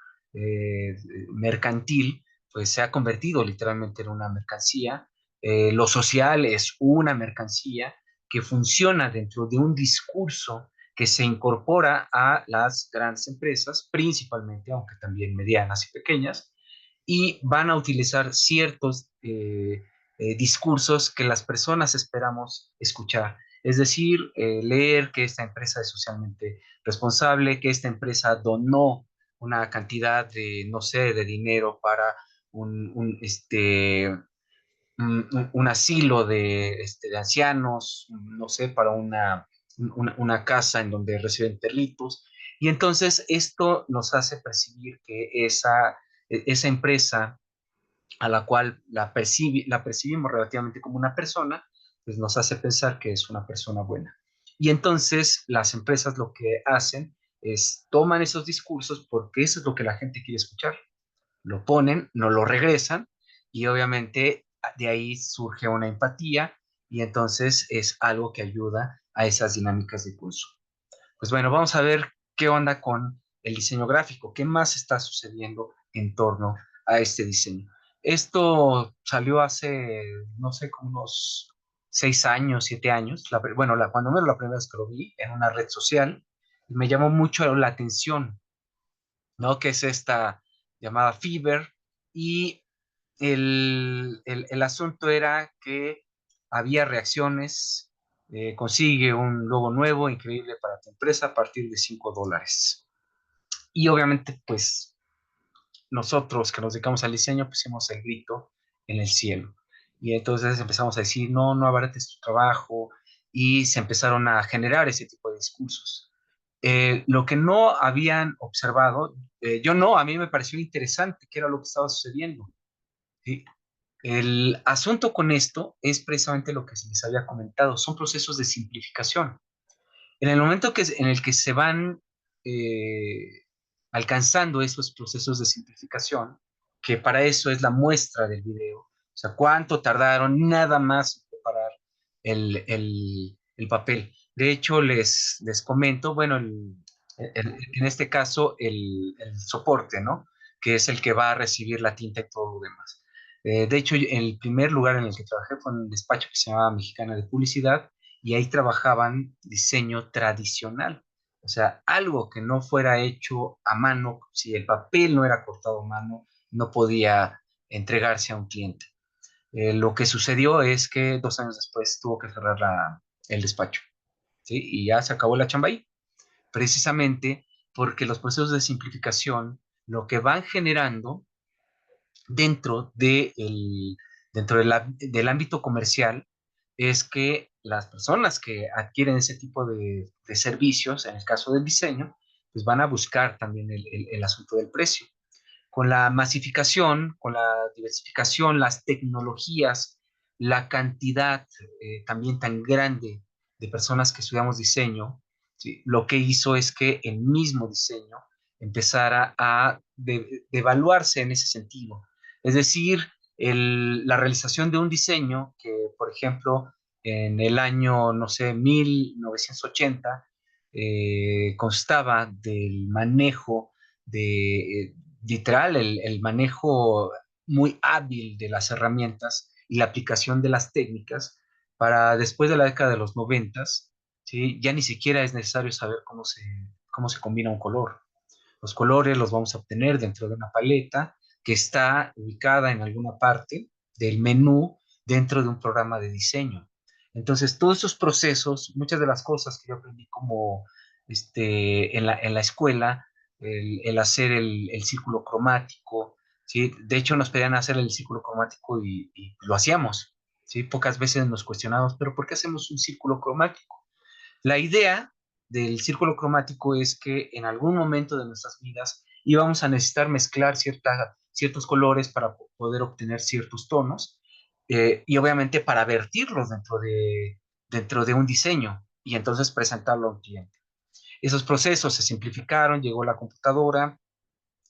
mercantil, pues se ha convertido literalmente en una mercancía. Lo social es una mercancía que funciona dentro de un discurso que se incorpora a las grandes empresas, principalmente, aunque también medianas y pequeñas, y van a utilizar ciertos discursos que las personas esperamos escuchar. Es decir, leer que esta empresa es socialmente responsable, que esta empresa donó una cantidad de, no sé, de dinero para un asilo de ancianos, no sé, para una casa en donde reciben perritos. Y entonces esto nos hace percibir que esa empresa, a la cual la percibimos relativamente como una persona, pues nos hace pensar que es una persona buena. Y entonces las empresas lo que hacen es toman esos discursos porque eso es lo que la gente quiere escuchar. lo ponen, nos lo regresan y obviamente de ahí surge una empatía y entonces es algo que ayuda a esas dinámicas de consumo. Pues bueno, vamos a ver qué onda con el diseño gráfico, qué más está sucediendo en torno a este diseño. Esto salió hace, no sé, como unos 6 años, 7 años. Bueno, cuando menos la primera vez que lo vi en una red social, me llamó mucho la atención, ¿no? Que es esta llamada Fiverr. Y el asunto era que había reacciones, consigue un logo nuevo, increíble para tu empresa a partir de $5. Y obviamente, pues nosotros que nos dedicamos al diseño, pusimos el grito en el cielo. Y entonces empezamos a decir, no, no abarates tu trabajo, y se empezaron a generar ese tipo de discursos. Lo que no habían observado, yo no, a mí me pareció interesante qué era lo que estaba sucediendo. ¿Sí? El asunto con esto es precisamente lo que se les había comentado, son procesos de simplificación. En el momento en el que se van eh, alcanzando esos procesos de simplificación, que para eso es la muestra del video, o sea, cuánto tardaron nada más en preparar el papel. De hecho, les comento, bueno, en este caso, el soporte, ¿no? Que es el que va a recibir la tinta y todo lo demás. De hecho, el primer lugar en el que trabajé fue en un despacho que se llamaba Mexicana de Publicidad, y ahí trabajaban diseño tradicional. O sea, algo que no fuera hecho a mano, si el papel no era cortado a mano, no podía entregarse a un cliente. Lo que sucedió es que 2 años después tuvo que cerrar el despacho, ¿sí? Y ya se acabó la chamba ahí, precisamente porque los procesos de simplificación lo que van generando dentro, dentro del ámbito comercial es que las personas que adquieren ese tipo de servicios, en el caso del diseño, pues van a buscar también el asunto del precio. Con la masificación, con la diversificación, las tecnologías, la cantidad también tan grande de personas que estudiamos diseño, ¿sí? Lo que hizo es que el mismo diseño empezara a devaluarse en ese sentido. Es decir, la realización de un diseño que, por ejemplo, en el año, no sé, 1980, constaba del manejo de, literal, el manejo muy hábil de las herramientas y la aplicación de las técnicas. Para después de la década de los 90, ¿sí? Ya ni siquiera es necesario saber cómo se combina un color. Los colores los vamos a obtener dentro de una paleta que está ubicada en alguna parte del menú dentro de un programa de diseño. Entonces, todos esos procesos, muchas de las cosas que yo aprendí como en la escuela, el hacer el círculo cromático, ¿sí? De hecho, nos pedían hacer el círculo cromático y lo hacíamos, ¿sí? Pocas veces nos cuestionamos, pero ¿por qué hacemos un círculo cromático? La idea del círculo cromático es que en algún momento de nuestras vidas íbamos a necesitar mezclar ciertos colores para poder obtener ciertos tonos, y obviamente para vertirlos dentro de un diseño y entonces presentarlo a un cliente. Esos procesos se simplificaron, llegó la computadora,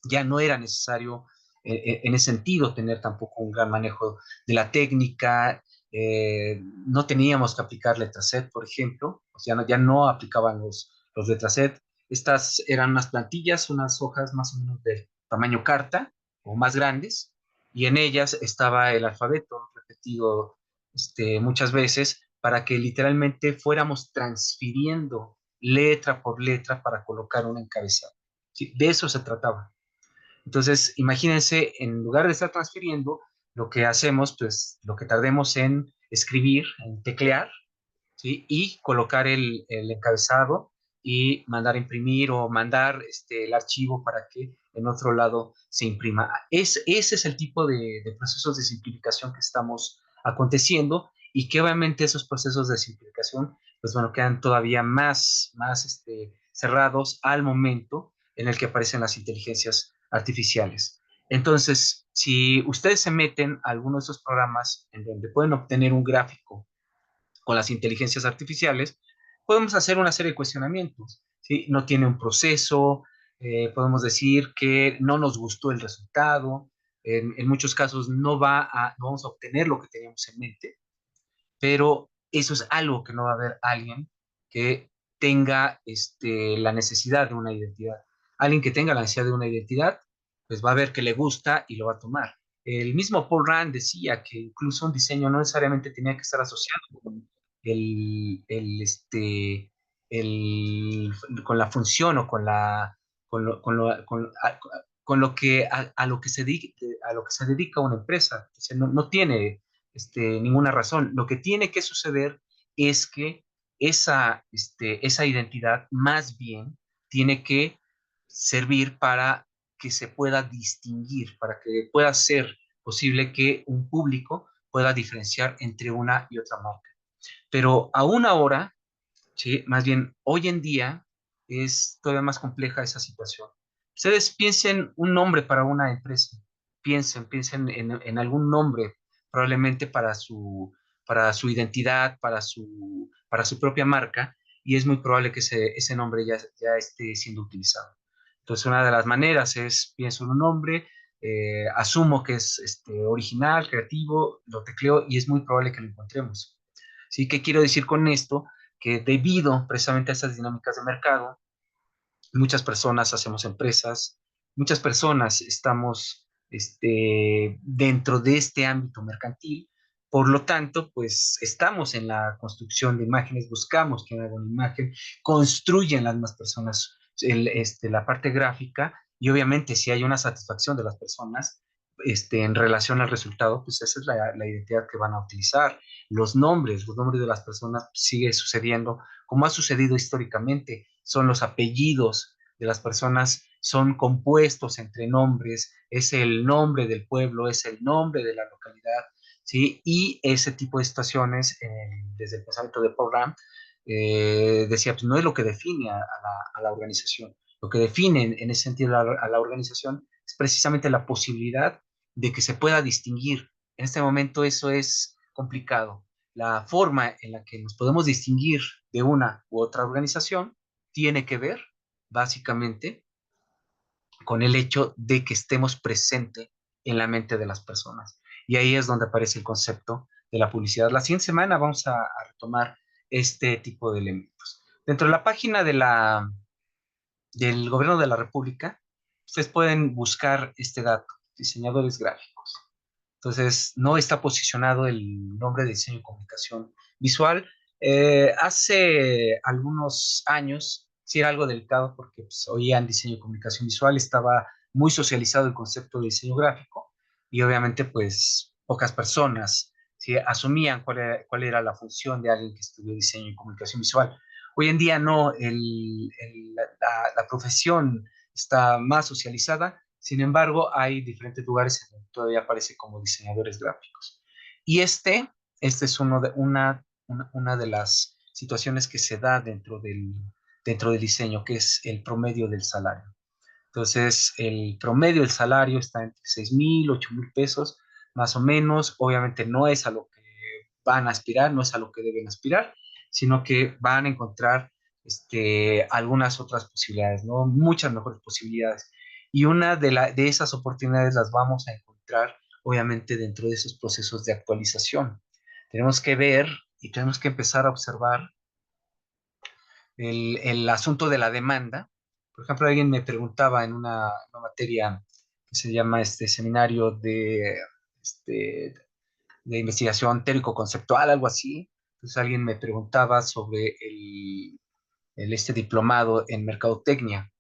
ya no era necesario en ese sentido tener tampoco un gran manejo de la técnica. No teníamos que aplicar letraset, por ejemplo, o sea, ya no aplicaban los letraset. Estas eran unas plantillas, unas hojas más o menos de tamaño carta o más grandes, y en ellas estaba el alfabeto repetido muchas veces para que literalmente fuéramos transfiriendo letra por letra para colocar un encabezado. Sí, de eso se trataba. Entonces, imagínense, en lugar de estar transfiriendo, lo que hacemos, pues lo que tardemos en escribir, en teclear, ¿sí? Y colocar el encabezado y mandar a imprimir o mandar el archivo para que en otro lado se imprima. Ese es el tipo de procesos de simplificación que estamos aconteciendo, y que obviamente esos procesos de simplificación, pues bueno, quedan todavía más cerrados al momento en el que aparecen las inteligencias artificiales. Entonces, si ustedes se meten a alguno de esos programas en donde pueden obtener un gráfico con las inteligencias artificiales, podemos hacer una serie de cuestionamientos, ¿sí? No tiene un proceso, podemos decir que no nos gustó el resultado, en muchos casos no vamos a obtener lo que teníamos en mente, pero eso es algo que no va a haber alguien que tenga la necesidad de una identidad. Alguien que tenga la necesidad de una identidad, pues va a ver que le gusta y lo va a tomar. El mismo Paul Rand decía que incluso un diseño no necesariamente tenía que estar asociado con el, el, este, el- con la función o con lo, con lo, con, con lo que a lo que a lo que se dedica una empresa. O sea, no tiene ninguna razón. Lo que tiene que suceder es que esa identidad más bien tiene que servir para que se pueda distinguir, para que pueda ser posible que un público pueda diferenciar entre una y otra marca. Pero aún ahora, ¿sí? Más bien hoy en día es todavía más compleja esa situación. Ustedes piensen un nombre para una empresa, piensen en algún nombre, probablemente para su identidad, para su propia marca, y es muy probable que ese nombre ya esté siendo utilizado. Entonces, una de las maneras es, pienso en un nombre, asumo que es original, creativo, lo tecleo y es muy probable que lo encontremos. ¿Sí? ¿Qué quiero decir con esto? Que debido precisamente a estas dinámicas de mercado, muchas personas hacemos empresas, muchas personas estamos dentro de este ámbito mercantil, por lo tanto, pues estamos en la construcción de imágenes, buscamos que haga una imagen, construyen las más personas la parte gráfica y obviamente si hay una satisfacción de las personas en relación al resultado, pues esa es la identidad que van a utilizar. Los nombres de las personas sigue sucediendo como ha sucedido históricamente, son los apellidos de las personas, son compuestos entre nombres, es el nombre del pueblo, es el nombre de la localidad, ¿sí? Y ese tipo de situaciones, desde el pensamiento de Paul decía, pues no es lo que define a la organización, lo que define en ese sentido a la organización es precisamente la posibilidad de que se pueda distinguir. En este momento eso es complicado. La forma en la que nos podemos distinguir de una u otra organización tiene que ver básicamente con el hecho de que estemos presentes en la mente de las personas. Y ahí es donde aparece el concepto de la publicidad. La siguiente semana vamos a retomar este tipo de elementos. Dentro de la página del Gobierno de la República, ustedes pueden buscar este dato, diseñadores gráficos. Entonces, no está posicionado el nombre de diseño y comunicación visual. Hace algunos años, sí era algo delicado porque pues, oían diseño y comunicación visual, estaba muy socializado el concepto de diseño gráfico y obviamente pues pocas personas ¿sí? Asumían cuál era la función de alguien que estudió diseño y comunicación visual. Hoy en día no, la profesión está más socializada, sin embargo, hay diferentes lugares en donde todavía aparece como diseñadores gráficos. Y este es una de las situaciones que se da dentro del diseño, que es el promedio del salario. Entonces, el promedio del salario está entre 6,000, 8,000 pesos, más o menos. Obviamente no es a lo que van a aspirar, no es a lo que deben aspirar, sino que van a encontrar algunas otras posibilidades, ¿no? Muchas mejores posibilidades. Y una de esas oportunidades las vamos a encontrar, obviamente, dentro de esos procesos de actualización. Tenemos que ver y tenemos que empezar a observar el asunto de la demanda. Por ejemplo, alguien me preguntaba en una materia que se llama seminario este, de investigación teórico-conceptual, algo así. Entonces alguien me preguntaba sobre este diplomado en mercadotecnia.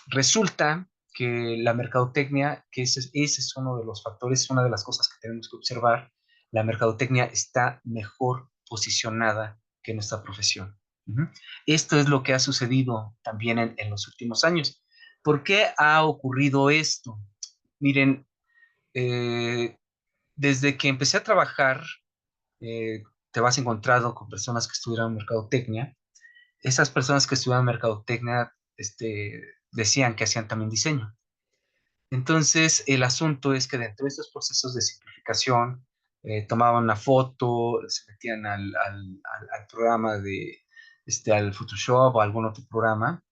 Resulta que la mercadotecnia, que ese es uno de los factores, es una de las cosas que tenemos que observar, la mercadotecnia está mejor posicionada que nuestra profesión. Uh-huh. Esto es lo que ha sucedido también en los últimos años. ¿Por qué ha ocurrido esto? Miren, eh, desde que empecé a trabajar, eh, te vas encontrando con personas que estudiaron mercadotecnia. Esas personas que estudiaban mercadotecnia decían que hacían también diseño. Entonces, el asunto es que dentro de estos procesos de simplificación, tomaban una foto, se metían al programa al Photoshop o algún otro programa,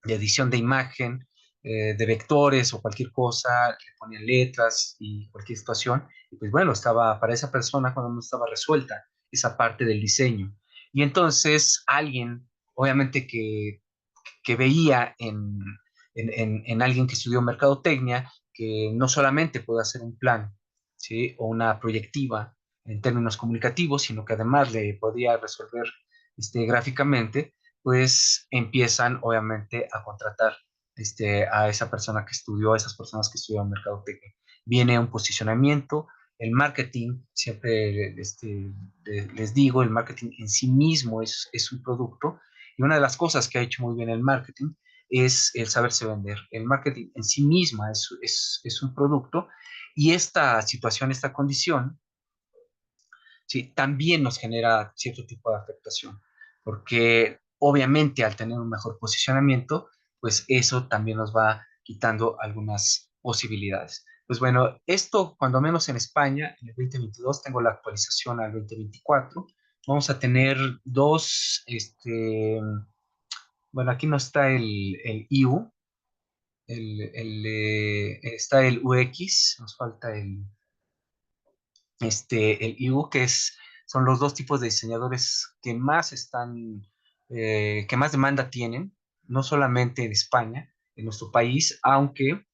de edición de imagen, de vectores o cualquier cosa, le ponían letras y cualquier situación, y pues bueno, estaba para esa persona cuando no estaba resuelta esa parte del diseño. Y entonces alguien, obviamente que veía en alguien que estudió mercadotecnia, que no solamente puede hacer un plan, ¿sí? O una proyectiva en términos comunicativos, sino que además le podía resolver gráficamente, pues empiezan obviamente a contratar a esa persona que estudió, a esas personas que estudiaron mercadotecnia. Viene un posicionamiento, el marketing, siempre les digo, el marketing en sí mismo es un producto, y una de las cosas que ha hecho muy bien el marketing es el saberse vender. El marketing en sí misma es un producto, y esta situación, esta condición, ¿sí? También nos genera cierto tipo de afectación, porque obviamente al tener un mejor posicionamiento, pues eso también nos va quitando algunas posibilidades. Pues bueno, esto cuando menos en España, en el 2022, tengo la actualización al 2024, vamos a tener dos, bueno, aquí no está el IU, está el UX, nos falta el IU, son los dos tipos de diseñadores que más que más demanda tienen, no solamente en España, en nuestro país, aunque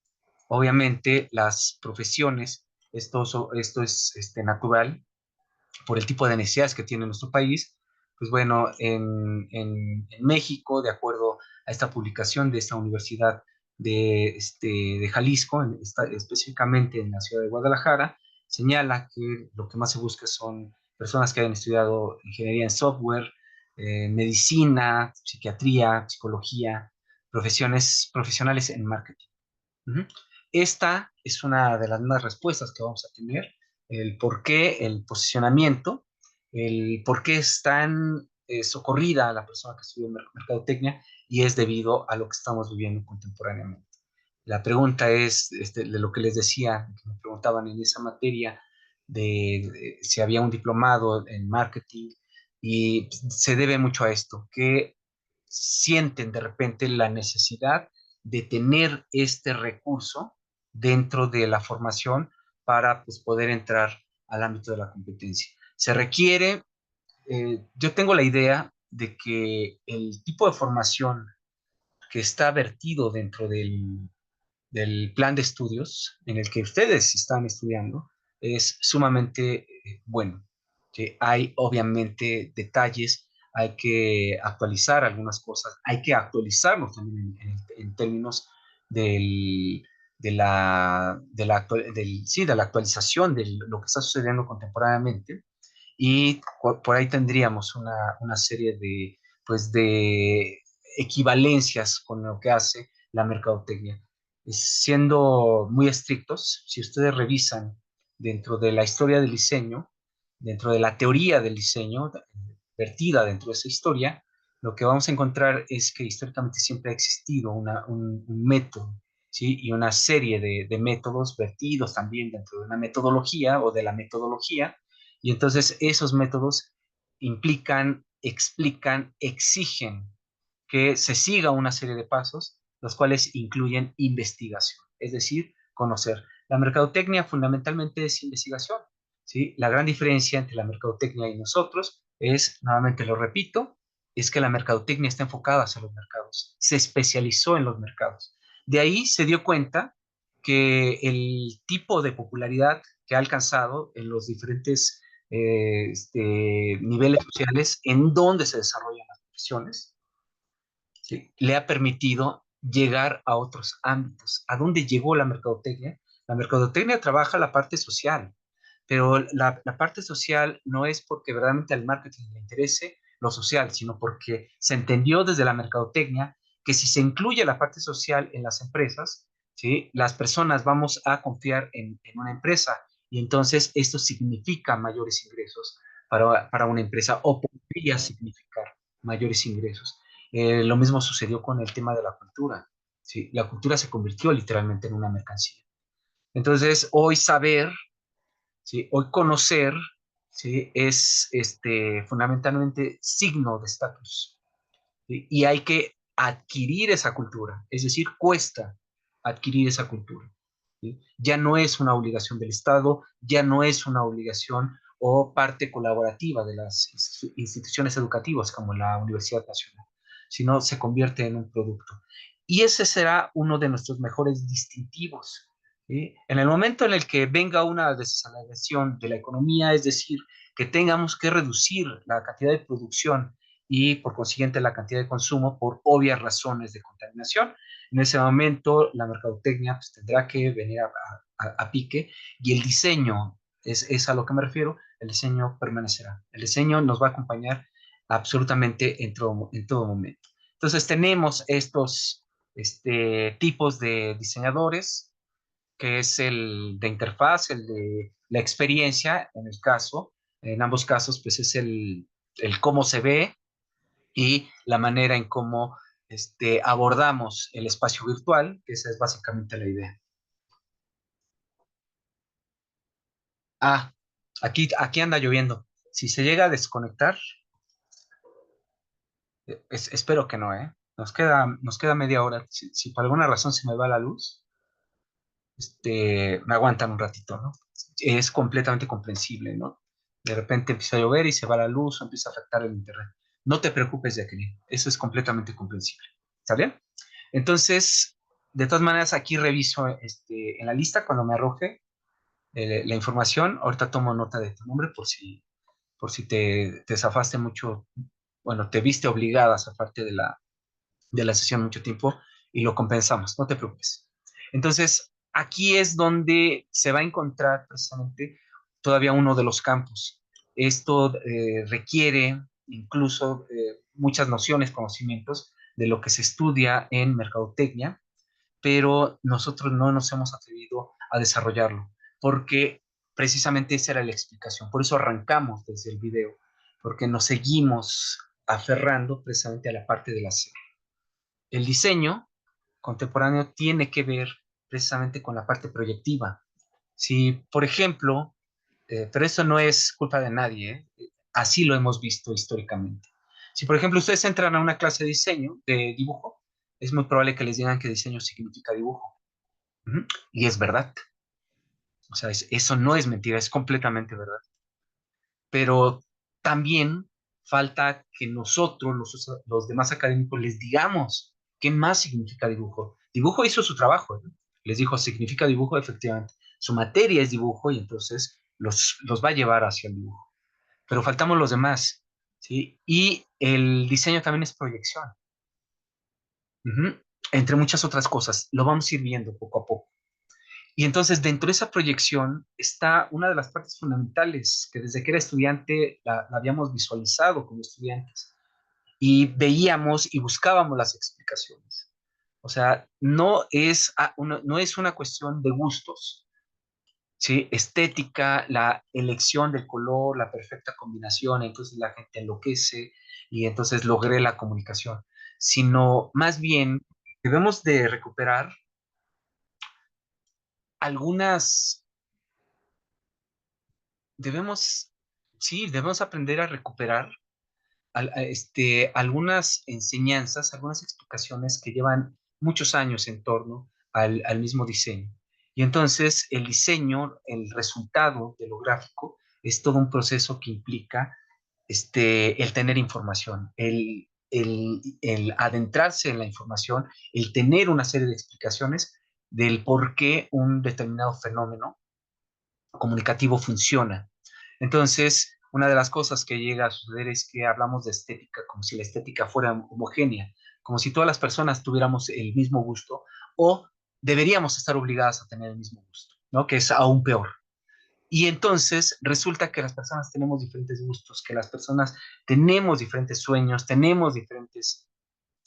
obviamente las profesiones, esto es natural por el tipo de necesidades que tiene nuestro país. Pues bueno, en México, de acuerdo a esta publicación de esta Universidad de Jalisco, específicamente en la ciudad de Guadalajara, señala que lo que más se busca son personas que hayan estudiado ingeniería en software, medicina, psiquiatría, psicología, profesionales en marketing. Ujú. Esta es una de las más respuestas que vamos a tener, el por qué, el posicionamiento, el por qué es tan socorrida la persona que estudió mercadotecnia, y es debido a lo que estamos viviendo contemporáneamente. La pregunta es, de lo que les decía, que me preguntaban en esa materia, de si había un diplomado en marketing, y se debe mucho a esto, que sienten de repente la necesidad de tener este recurso dentro de la formación para pues, poder entrar al ámbito de la competencia. Se requiere, yo tengo la idea de que el tipo de formación que está vertido dentro del plan de estudios en el que ustedes están estudiando es sumamente bueno. Que hay obviamente detalles, hay que actualizar algunas cosas, hay que actualizarnos también en términos del, sí, de la actualización de lo que está sucediendo contemporáneamente, y por ahí tendríamos una serie pues de equivalencias con lo que hace la mercadotecnia. Siendo muy estrictos, si ustedes revisan dentro de la historia del diseño, dentro de la teoría del diseño, vertida dentro de esa historia, lo que vamos a encontrar es que históricamente siempre ha existido un método, ¿sí? Y una serie de métodos vertidos también dentro de una metodología o de la metodología, y entonces esos métodos implican, explican, exigen que se siga una serie de pasos, los cuales incluyen investigación, es decir, conocer. La mercadotecnia fundamentalmente es investigación, ¿sí? La gran diferencia entre la mercadotecnia y nosotros es, nuevamente lo repito, es que la mercadotecnia está enfocada hacia los mercados, se especializó en los mercados. De ahí se dio cuenta que el tipo de popularidad que ha alcanzado en los diferentes niveles sociales en donde se desarrollan las profesiones, ¿sí? Le ha permitido llegar a otros ámbitos. ¿A dónde llegó la mercadotecnia? La mercadotecnia trabaja la parte social, pero la parte social no es porque verdaderamente al marketing le interese lo social, sino porque se entendió desde la mercadotecnia que si se incluye la parte social en las empresas, ¿sí? Las personas vamos a confiar en una empresa, y entonces esto significa mayores ingresos para una empresa, o podría significar mayores ingresos. Lo mismo sucedió con el tema de la cultura. ¿Sí? La cultura se convirtió literalmente en una mercancía. Entonces, hoy saber, ¿sí? Hoy conocer, ¿sí? Es fundamentalmente signo de estatus, ¿sí? Y hay que adquirir esa cultura, es decir, cuesta adquirir esa cultura. ¿Sí? Ya no es una obligación del Estado, ya no es una obligación o parte colaborativa de las instituciones educativas como la Universidad Nacional, sino se convierte en un producto. Y ese será uno de nuestros mejores distintivos. ¿Sí? En el momento en el que venga una desaceleración de la economía, es decir, que tengamos que reducir la cantidad de producción y por consiguiente la cantidad de consumo por obvias razones de contaminación. En ese momento la mercadotecnia pues, tendrá que venir a pique y el diseño, es a lo que me refiero, el diseño permanecerá. El diseño nos va a acompañar absolutamente en todo momento. Entonces tenemos estos tipos de diseñadores, que es el de interfaz, el de la experiencia, en ambos casos, pues es el cómo se ve, y la manera en cómo abordamos el espacio virtual, que esa es básicamente la idea. Ah, aquí anda lloviendo. Si se llega a desconectar, espero que no, ¿eh? Nos queda media hora. Si por alguna razón se me va la luz, me aguantan un ratito, ¿no? Es completamente comprensible, ¿no? De repente empieza a llover y se va la luz o empieza a afectar el internet. No te preocupes, Jacqueline, eso es completamente comprensible. ¿Está bien? Entonces, de todas maneras, aquí reviso en la lista cuando me arroje la información. Ahorita tomo nota de tu nombre por si te zafaste mucho, bueno, te viste obligada a zafarte de la sesión mucho tiempo y lo compensamos, no te preocupes. Entonces, aquí es donde se va a encontrar precisamente todavía uno de los campos. Esto requiere incluso muchas nociones, conocimientos de lo que se estudia en mercadotecnia, pero nosotros no nos hemos atrevido a desarrollarlo, porque precisamente esa era la explicación. Por eso arrancamos desde el video, porque nos seguimos aferrando precisamente a la parte de la serie. El diseño contemporáneo tiene que ver precisamente con la parte proyectiva. Si, por ejemplo, pero eso no es culpa de nadie, así lo hemos visto históricamente. Si, por ejemplo, ustedes entran a una clase de diseño, de dibujo, es muy probable que les digan que diseño significa dibujo. Ujú. Y es verdad. O sea, eso no es mentira, es completamente verdad. Pero también falta que nosotros, los demás académicos, les digamos qué más significa dibujo. Dibujo hizo su trabajo, ¿no? Les dijo, significa dibujo, efectivamente. Su materia es dibujo y entonces los va a llevar hacia el dibujo. Pero faltamos los demás, ¿sí? Y el diseño también es proyección. Ujú. Entre muchas otras cosas. Lo vamos a ir viendo poco a poco. Y entonces dentro de esa proyección está una de las partes fundamentales que desde que era estudiante la habíamos visualizado como estudiantes y veíamos y buscábamos las explicaciones. O sea, no es una cuestión de gustos, ¿sí? Estética, la elección del color, la perfecta combinación, entonces la gente enloquece y entonces logré la comunicación, sino más bien debemos de recuperar algunas debemos, sí, debemos aprender a recuperar algunas enseñanzas, algunas explicaciones que llevan muchos años en torno al mismo diseño. Y entonces el diseño, el resultado de lo gráfico, es todo un proceso que implica el tener información, el adentrarse en la información, el tener una serie de explicaciones del por qué un determinado fenómeno comunicativo funciona. Entonces, una de las cosas que llega a suceder es que hablamos de estética como si la estética fuera homogénea, como si todas las personas tuviéramos el mismo gusto o deberíamos estar obligadas a tener el mismo gusto, ¿no? Que es aún peor. Y entonces resulta que las personas tenemos diferentes gustos, que las personas tenemos diferentes sueños, tenemos diferentes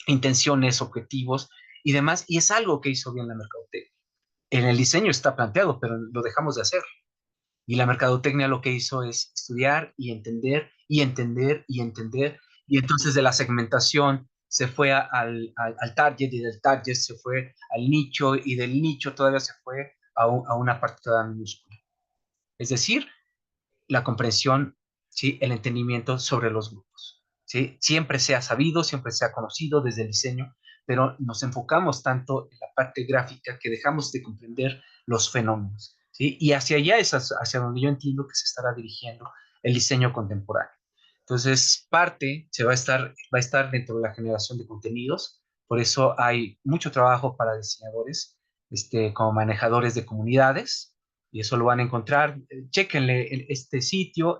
intenciones, objetivos y demás, y es algo que hizo bien la mercadotecnia. En el diseño está planteado, pero lo dejamos de hacer. Y la mercadotecnia lo que hizo es estudiar y entender y entender y entender. Y entonces de la segmentación se fue al target y del target se fue al nicho y del nicho todavía se fue a una parte toda minúscula. Es decir, la comprensión, ¿sí? El entendimiento sobre los grupos. ¿Sí? Siempre se ha sabido, siempre se ha conocido desde el diseño pero nos enfocamos tanto en la parte gráfica que dejamos de comprender los fenómenos, ¿sí? Y hacia allá es hacia donde yo entiendo que se estará dirigiendo el diseño contemporáneo. Entonces, parte va a estar dentro de la generación de contenidos, por eso hay mucho trabajo para diseñadores, como manejadores de comunidades, y eso lo van a encontrar. Chéquenle este sitio,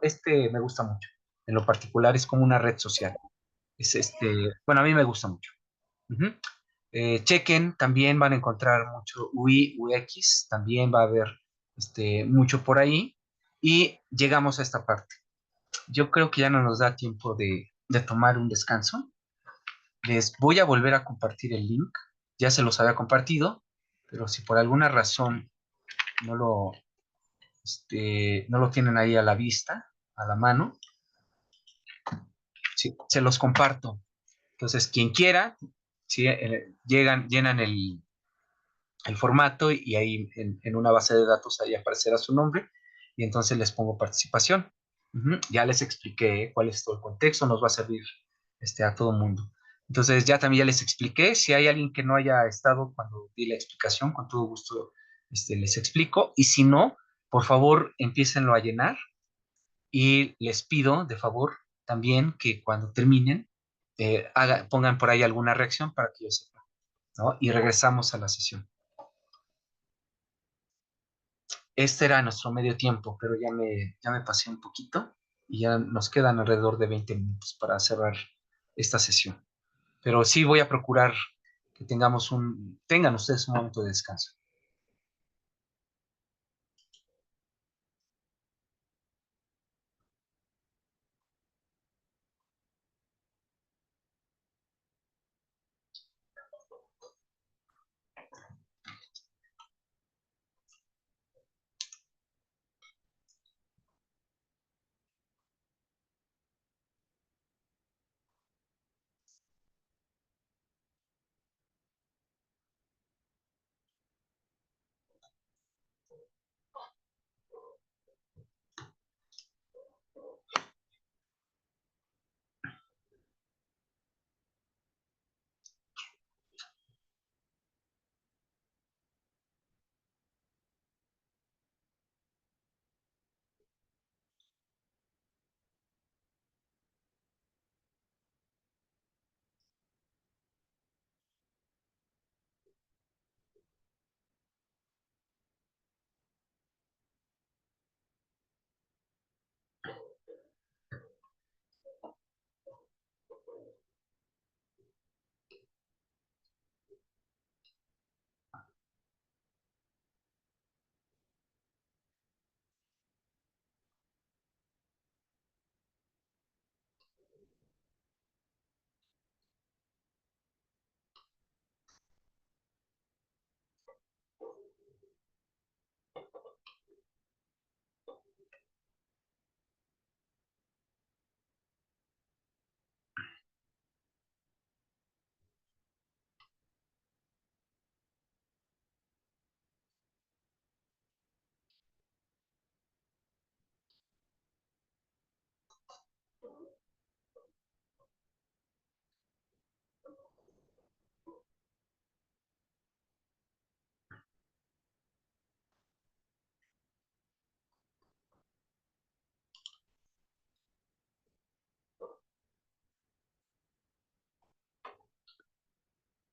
me gusta mucho. En lo particular es como una red social. Bueno, a mí me gusta mucho. Ujú. Chequen, también van a encontrar mucho UI, UX, también va a haber mucho por ahí. Y llegamos a esta parte. Yo creo que ya no nos da tiempo de tomar un descanso. Les voy a volver a compartir el link. Ya se los había compartido, pero si por alguna razón no lo, no lo tienen ahí a la vista, a la mano, sí, se los comparto. Entonces, quien quiera, sí, llenan el formato y ahí en una base de datos ahí aparecerá su nombre y entonces les pongo participación. Ujú. Ya les expliqué cuál es todo el contexto, nos va a servir a todo mundo. Entonces ya también ya les expliqué, si hay alguien que no haya estado cuando di la explicación, con todo gusto les explico y si no, por favor empiecenlo a llenar y les pido de favor también que cuando terminen pongan por ahí alguna reacción para que yo sepa, ¿no? Y regresamos a la sesión. Este era nuestro medio tiempo, pero ya me pasé un poquito y ya nos quedan alrededor de 20 minutos para cerrar esta sesión. Pero sí voy a procurar que tengan ustedes un momento de descanso.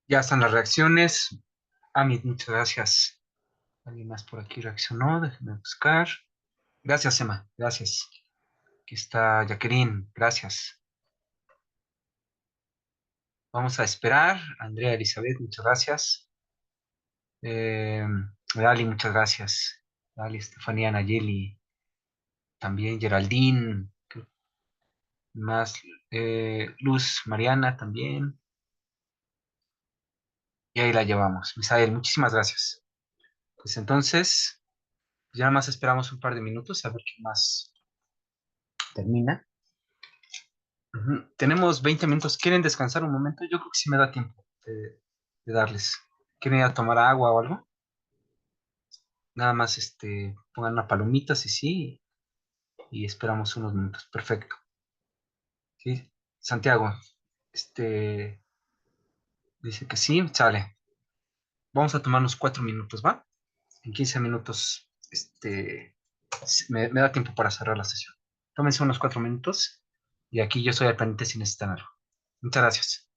Ya están las reacciones. Amit, muchas gracias. ¿Alguien más por aquí reaccionó? Déjenme buscar. Gracias, Emma. Gracias. Aquí está Jacqueline. Gracias. Vamos a esperar. Andrea Elizabeth, muchas gracias. Eh, Dali, muchas gracias. Dali, Estefanía Nayeli, también Geraldine, más Luz Mariana también. Y ahí la llevamos. Misael, muchísimas gracias. Pues entonces, ya nada más esperamos un par de minutos a ver qué más termina. Ujú. Tenemos 20 minutos. ¿Quieren descansar un momento? Yo creo que sí me da tiempo de darles. ¿Quieren ir a tomar agua o algo? Nada más pongan una palomita, sí, sí, y esperamos unos minutos. Perfecto. Sí, Santiago, este, Dice que sí, sale. Vamos a tomarnos 4 minutos, ¿va? En 15 minutos, me da tiempo para cerrar la sesión. Tómense unos 4 minutos y aquí yo estoy al pendiente si necesitan algo. Muchas gracias.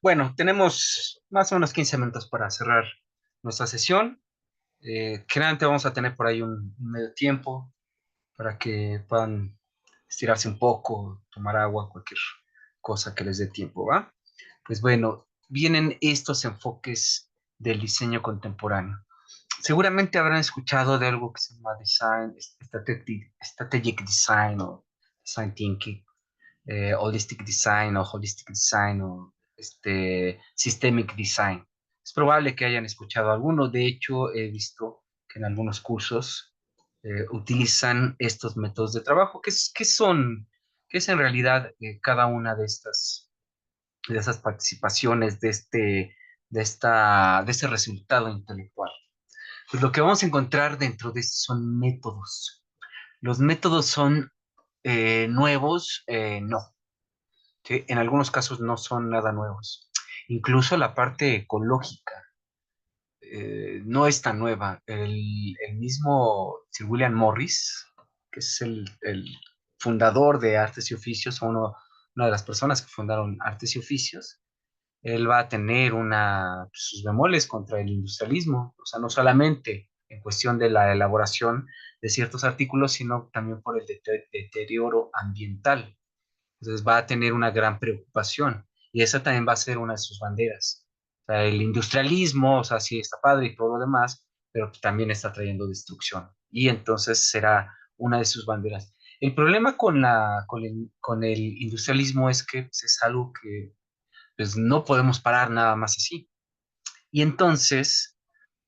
Bueno, tenemos más o menos 15 minutos para cerrar nuestra sesión. Generalmente vamos a tener por ahí un medio tiempo para que puedan estirarse un poco, tomar agua, cualquier cosa que les dé tiempo, ¿va? Pues bueno, vienen estos enfoques del diseño contemporáneo. Seguramente habrán escuchado de algo que se llama design, strategic design o design thinking, holistic design o systemic design. Es probable que hayan escuchado alguno. De hecho, he visto que en algunos cursos utilizan estos métodos de trabajo. ¿Qué es en realidad cada una de esas participaciones de este resultado intelectual? Pues lo que vamos a encontrar dentro de esto son métodos. Los métodos son nuevos, no. ¿Sí? En algunos casos no son nada nuevos. Incluso la parte ecológica no es tan nueva. El mismo Sir William Morris, que es el fundador de Artes y Oficios, una de las personas que fundaron Artes y Oficios, él va a tener sus bemoles contra el industrialismo, o sea, no solamente en cuestión de la elaboración de ciertos artículos, sino también por el deterioro ambiental. Entonces va a tener una gran preocupación y esa también va a ser una de sus banderas. O sea, el industrialismo, o sea, sí está padre y todo lo demás, pero también está trayendo destrucción y entonces será una de sus banderas. El problema con el industrialismo es que pues, es algo que pues, no podemos parar nada más así. Y entonces,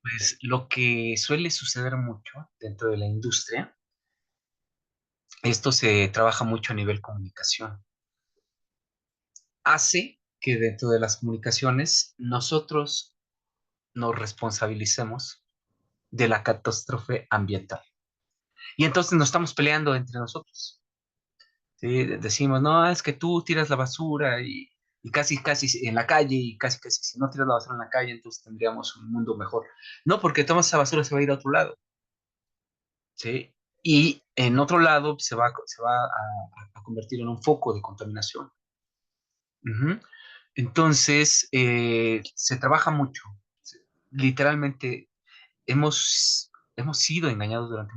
pues lo que suele suceder mucho dentro de la industria, esto se trabaja mucho a nivel comunicación, hace que dentro de las comunicaciones nosotros nos responsabilicemos de la catástrofe ambiental. Y entonces nos estamos peleando entre nosotros. ¿Sí? Decimos, no, es que tú tiras la basura y casi, casi en la calle y casi, casi si no tiras la basura en la calle, entonces tendríamos un mundo mejor. No, porque toda esa basura se va a ir a otro lado. ¿Sí? Y en otro lado se va a convertir en un foco de contaminación. Ujú. Entonces, se trabaja mucho. Literalmente, hemos sido engañados durante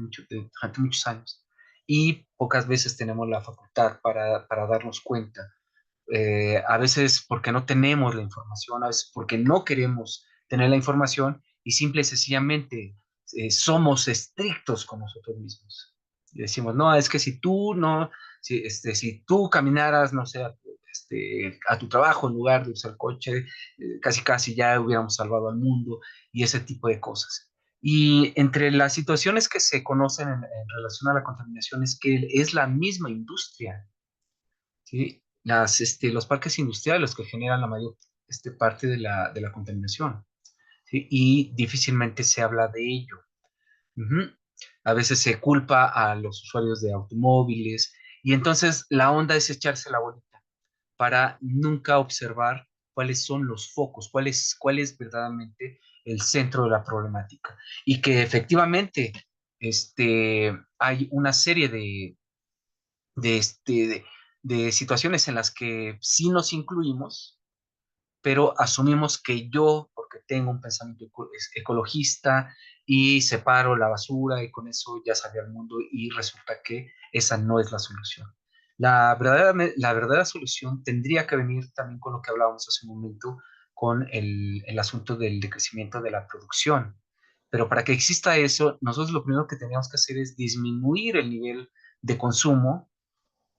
muchos años y pocas veces tenemos la facultad para darnos cuenta. A veces porque no tenemos la información, a veces porque no queremos tener la información y simple y sencillamente somos estrictos con nosotros mismos. Y decimos, no, es que si tú no, si tú caminaras, no sé, a tu trabajo en lugar de usar el coche, casi casi ya hubiéramos salvado al mundo y ese tipo de cosas. Y entre las situaciones que se conocen en relación a la contaminación es que es la misma industria. ¿Sí? Los parques industriales los que generan la mayor parte de la contaminación, ¿sí? Y difícilmente se habla de ello. Ujú. A veces se culpa a los usuarios de automóviles y entonces la onda es echarse la bolita para nunca observar cuáles son los focos, cuál es verdaderamente el centro de la problemática. Y que efectivamente hay una serie de, este, de, de situaciones en las que sí nos incluimos, pero asumimos que yo, porque tengo un pensamiento ecologista y separo la basura y con eso ya salí al mundo y resulta que esa no es la solución. La verdadera solución tendría que venir también con lo que hablábamos hace un momento, con el asunto del decrecimiento de la producción. Pero para que exista eso, nosotros lo primero que tenemos que hacer es disminuir el nivel de consumo.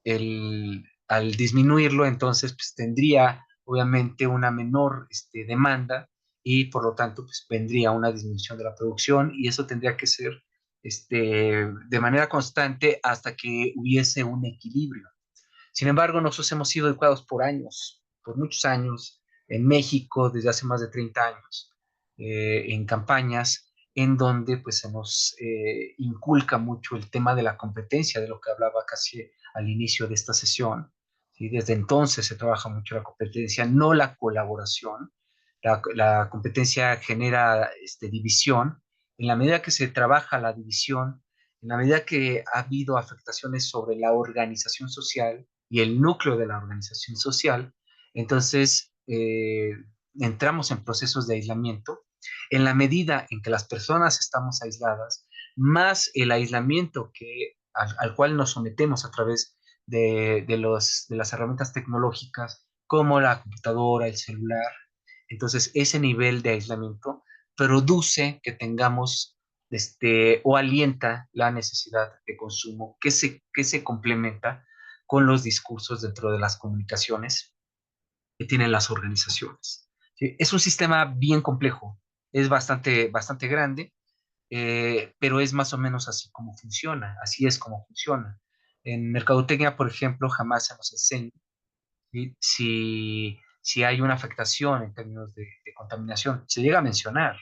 Al disminuirlo, entonces, pues tendría obviamente una menor demanda y por lo tanto, pues vendría una disminución de la producción y eso tendría que ser de manera constante hasta que hubiese un equilibrio. Sin embargo, nosotros hemos sido educados por años, por muchos años, en México desde hace más de 30 años, en campañas en donde pues se nos inculca mucho el tema de la competencia, de lo que hablaba casi al inicio de esta sesión. ¿Sí? Desde entonces se trabaja mucho la competencia, no la colaboración. La competencia genera división. En la medida que se trabaja la división, en la medida que ha habido afectaciones sobre la organización social y el núcleo de la organización social, entonces entramos en procesos de aislamiento. En la medida en que las personas estamos aisladas, más el aislamiento al cual nos sometemos a través de las herramientas tecnológicas como la computadora, el celular, entonces ese nivel de aislamiento produce que tengamos o alienta la necesidad de consumo que se complementa con los discursos dentro de las comunicaciones que tienen las organizaciones. ¿sí? Es un sistema bien complejo, es bastante grande, pero es más o menos así como funciona, así es como funciona. En mercadotecnia, por ejemplo, jamás se nos enseña, ¿sí? Si hay una afectación en términos de contaminación. Se llega a mencionar,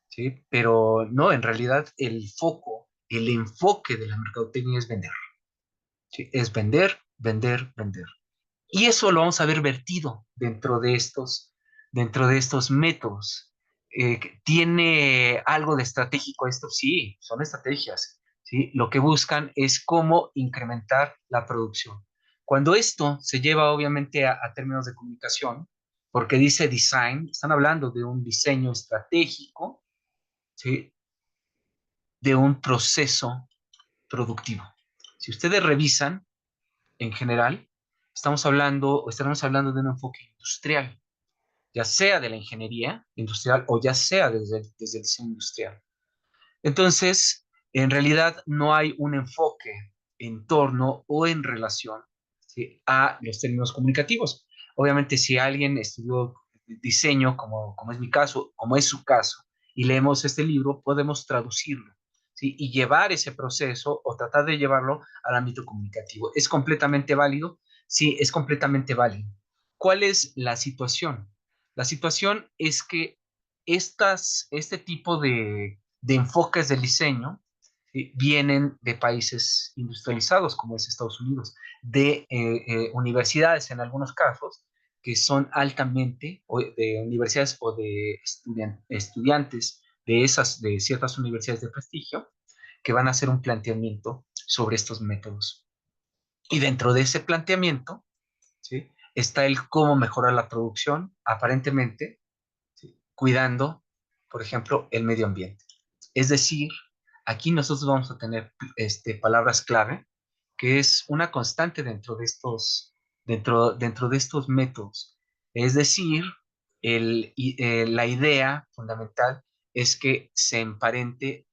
¿sí? Pero no, en realidad el foco, el enfoque de la mercadotecnia es vender, ¿sí? Es vender, vender, vender. Y eso lo vamos a ver vertido dentro de estos métodos. ¿Tiene algo de estratégico esto? Sí, son estrategias, ¿sí? Lo que buscan es cómo incrementar la producción. Cuando esto se lleva obviamente a términos de comunicación, porque dice design, están hablando de un diseño estratégico, ¿sí? De un proceso productivo. Si ustedes revisan, en general, estamos hablando o estaremos hablando de un enfoque industrial, ya sea de la ingeniería industrial o ya sea desde el diseño industrial. Entonces, en realidad no hay un enfoque en torno o en relación, ¿sí? A los términos comunicativos. Obviamente, si alguien estudió diseño, como es mi caso, como es su caso, y leemos este libro, podemos traducirlo, ¿sí? Y llevar ese proceso o tratar de llevarlo al ámbito comunicativo. ¿Es completamente válido? Sí, es completamente válido. ¿Cuál es la situación? La situación es que este tipo de enfoques del diseño vienen de países industrializados, como es Estados Unidos, de universidades en algunos casos, que son altamente, o de universidades o de estudiantes de ciertas universidades de prestigio, que van a hacer un planteamiento sobre estos métodos. Y dentro de ese planteamiento, ¿sí? Está el cómo mejorar la producción, aparentemente, ¿sí? Cuidando, por ejemplo, el medio ambiente. Es decir, aquí nosotros vamos a tener palabras clave, que es una constante dentro de estos métodos. Es decir, la idea fundamental es que se empareje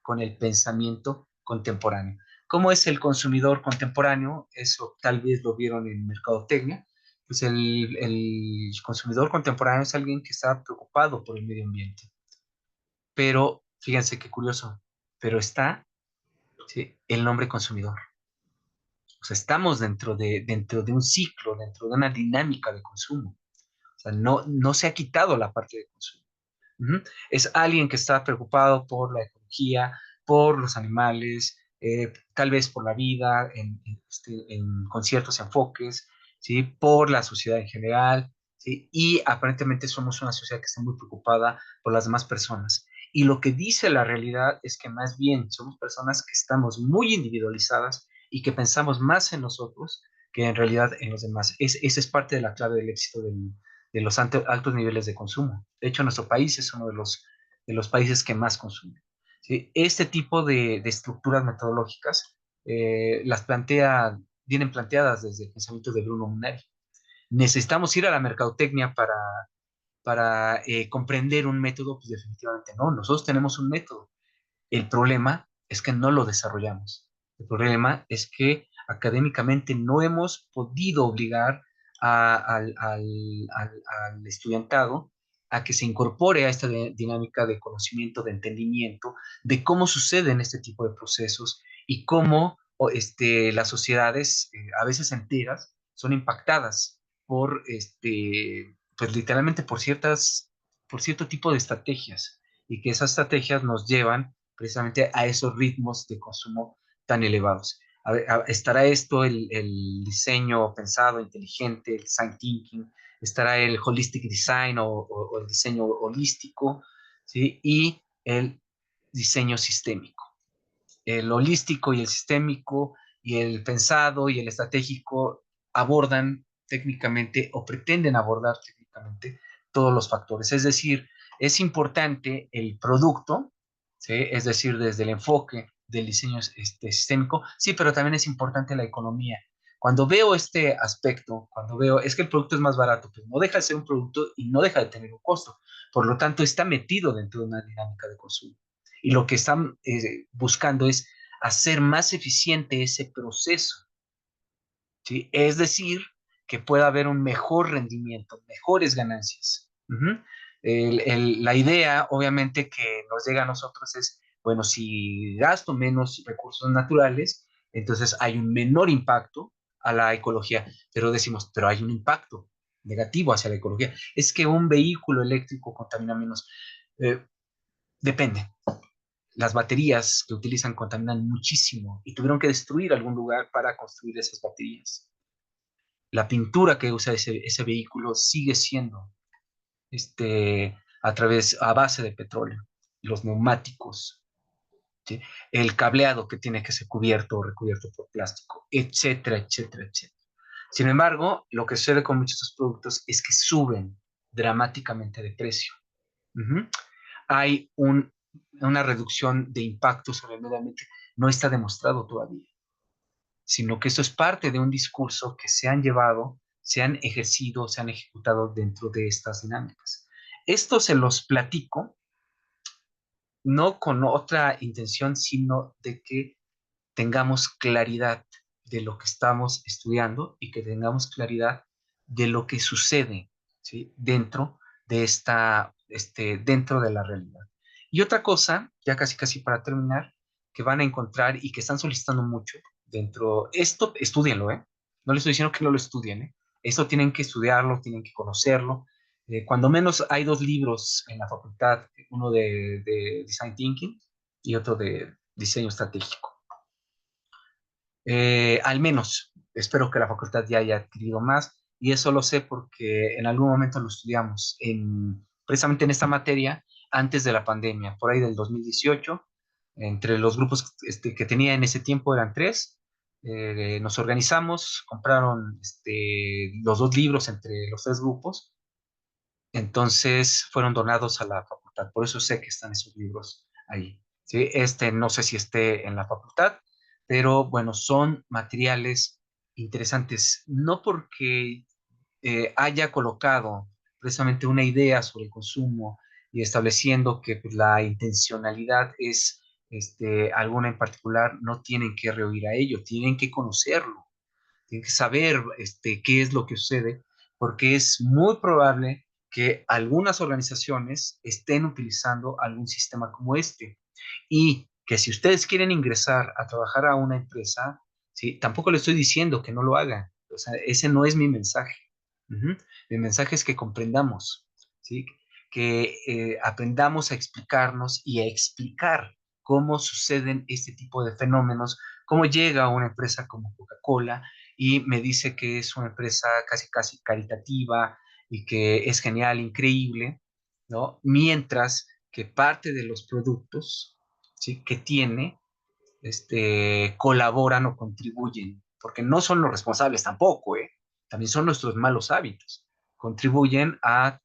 con el pensamiento contemporáneo. ¿Cómo es el consumidor contemporáneo? Eso tal vez lo vieron en Mercadotecnia. Pues el consumidor contemporáneo es alguien que está preocupado por el medio ambiente. Pero fíjense qué curioso, pero está, ¿sí? El nombre consumidor. O sea, estamos dentro de un ciclo, dentro de una dinámica de consumo. O sea, no se ha quitado la parte de consumo. Ujú. Es alguien que está preocupado por la ecología, por los animales, tal vez por la vida, con ciertos enfoques, ¿sí? Por la sociedad en general, ¿sí? Y aparentemente somos una sociedad que está muy preocupada por las demás personas. Y lo que dice la realidad es que más bien somos personas que estamos muy individualizadas y que pensamos más en nosotros que en realidad en los demás. Esa es parte de la clave del éxito de los altos niveles de consumo. De hecho, nuestro país es uno de los países que más consume. ¿Sí? Este tipo de estructuras metodológicas vienen planteadas desde el pensamiento de Bruno Munari. ¿Necesitamos ir a la mercadotecnia para comprender un método? Pues definitivamente no. Nosotros tenemos un método. El problema es que no lo desarrollamos. El problema es que académicamente no hemos podido obligar al estudiantado a que se incorpore a esta dinámica de conocimiento, de entendimiento, de cómo suceden este tipo de procesos y cómo las sociedades, a veces enteras, son impactadas por, pues literalmente por cierto tipo de estrategias y que esas estrategias nos llevan precisamente a esos ritmos de consumo tan elevados. ¿Estará esto el diseño pensado, inteligente, el design thinking? ¿Estará el holistic design o el diseño holístico? ¿Sí? Y el diseño sistémico. El holístico y el sistémico y el pensado y el estratégico abordan técnicamente o pretenden abordar técnicamente todos los factores. Es decir, es importante el producto, ¿sí? Es decir, desde el enfoque del diseño sistémico, sí, pero también es importante la economía. Cuando veo este aspecto, cuando veo, es que el producto es más barato, pues no deja de ser un producto y no deja de tener un costo. Por lo tanto, está metido dentro de una dinámica de consumo. Y lo que están buscando es hacer más eficiente ese proceso, ¿sí? Es decir, que pueda haber un mejor rendimiento, mejores ganancias. La idea, obviamente, que nos llega a nosotros es, bueno, si gasto menos recursos naturales, entonces hay un menor impacto a la ecología, pero decimos, pero hay un impacto negativo hacia la ecología. Es que un vehículo eléctrico contamina menos. Eh, Depende. Las baterías que utilizan contaminan muchísimo y tuvieron que destruir algún lugar para construir esas baterías. La pintura que usa ese vehículo sigue siendo a base de petróleo. Los neumáticos, ¿sí? El cableado que tiene que ser cubierto o recubierto por plástico, etcétera, etcétera, etcétera. Sin embargo, lo que sucede con muchos de estos productos es que suben dramáticamente de precio. Uh-huh. Hay una reducción de impacto sobre el medio ambiente. No está demostrado todavía, sino que eso es parte de un discurso que se han llevado, se han ejercido, se han ejecutado dentro de estas dinámicas. Esto se los platico no con otra intención, sino de que tengamos claridad de lo que estamos estudiando y que tengamos claridad de lo que sucede, ¿sí? Dentro de dentro de la realidad. Y otra cosa, ya casi casi para terminar, que van a encontrar y que están solicitando mucho esto, estudienlo, ¿eh? No les estoy diciendo que no lo estudien, ¿eh? Esto tienen que estudiarlo, tienen que conocerlo. Cuando menos hay dos libros en la facultad, uno de Design Thinking y otro de Diseño Estratégico. Al menos, espero que la facultad ya haya adquirido más, y eso lo sé porque en algún momento lo estudiamos, precisamente en esta materia, antes de la pandemia, por ahí del 2018, entre los grupos que tenía en ese tiempo eran tres, nos organizamos, compraron los dos libros entre los tres grupos, entonces fueron donados a la facultad, por eso sé que están esos libros ahí. ¿Sí? No sé si esté en la facultad, pero bueno, son materiales interesantes, no porque haya colocado precisamente una idea sobre el consumo y estableciendo que pues, la intencionalidad es alguna en particular, no tienen que rehuir a ello, tienen que conocerlo, tienen que saber qué es lo que sucede, porque es muy probable que algunas organizaciones estén utilizando algún sistema como este. Y que si ustedes quieren ingresar a trabajar a una empresa, ¿sí? Tampoco le estoy diciendo que no lo hagan. O sea, ese no es mi mensaje. Uh-huh. Mi mensaje es que comprendamos, ¿sí? Que aprendamos a explicarnos y a explicar cómo suceden este tipo de fenómenos, cómo llega una empresa como Coca-Cola y me dice que es una empresa casi, casi caritativa y que es genial, increíble, ¿no? Mientras que parte de los productos, ¿sí? Que tiene, colaboran o contribuyen, porque no son los responsables tampoco, ¿eh? También son nuestros malos hábitos, contribuyen a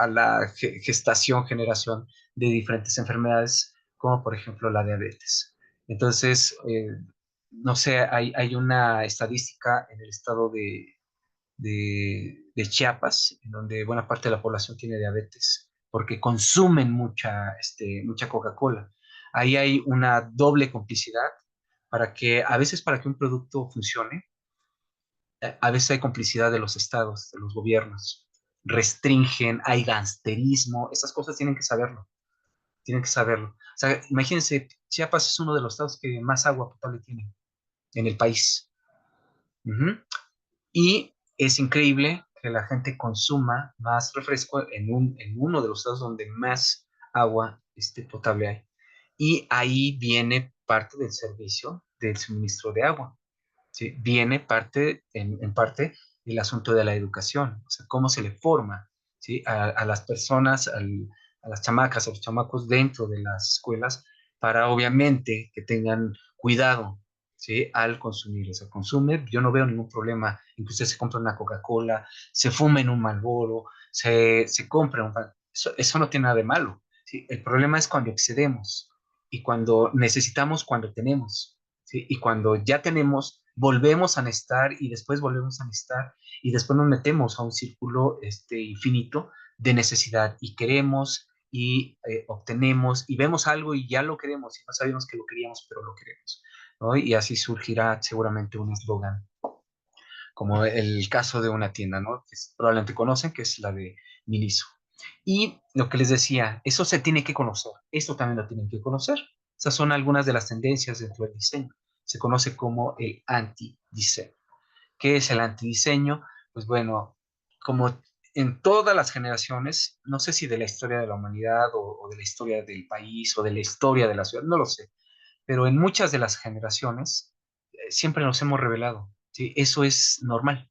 la gestación, generación de diferentes enfermedades, como por ejemplo la diabetes. Entonces, no sé, hay una estadística en el estado de Chiapas, en donde buena parte de la población tiene diabetes, porque consumen mucha Coca-Cola. Ahí hay una doble complicidad a veces para que un producto funcione, a veces hay complicidad de los estados, de los gobiernos, restringen, hay gangsterismo, esas cosas tienen que saberlo. O sea, imagínense, Chiapas es uno de los estados que más agua potable tiene en el país. Uh-huh. Y es increíble que la gente consuma más refresco en uno de los estados donde más agua potable hay. Y ahí viene parte del servicio del suministro de agua. ¿Sí? Viene en parte el asunto de la educación, o sea, cómo se le forma, ¿sí? A las personas, a las chamacas, a los chamacos dentro de las escuelas, para obviamente que tengan cuidado, ¿sí? Al consumir. O sea, consume, yo no veo ningún problema en que usted se compre una Coca-Cola, se fume en un Marlboro, se compre eso no tiene nada de malo, ¿sí? El problema es cuando excedemos y cuando necesitamos, cuando tenemos, ¿sí? Y cuando ya tenemos, volvemos a necesitar y después volvemos a necesitar y después nos metemos a un círculo infinito de necesidad y queremos y obtenemos y vemos algo y ya lo queremos y no sabemos que lo queríamos, pero lo queremos, ¿no? Y así surgirá seguramente un eslogan. como el caso de una tienda, ¿no? Que probablemente conocen, que es la de Miniso. Y lo que les decía, eso se tiene que conocer, esto también lo tienen que conocer. Esas son algunas de las tendencias dentro del diseño. Se conoce como el antidiseño. ¿Qué es el antidiseño? Pues bueno, como en todas las generaciones, no sé si de la historia de la humanidad o de la historia del país o de la historia de la ciudad, no lo sé, pero en muchas de las generaciones siempre nos hemos revelado, ¿sí? Eso es normal,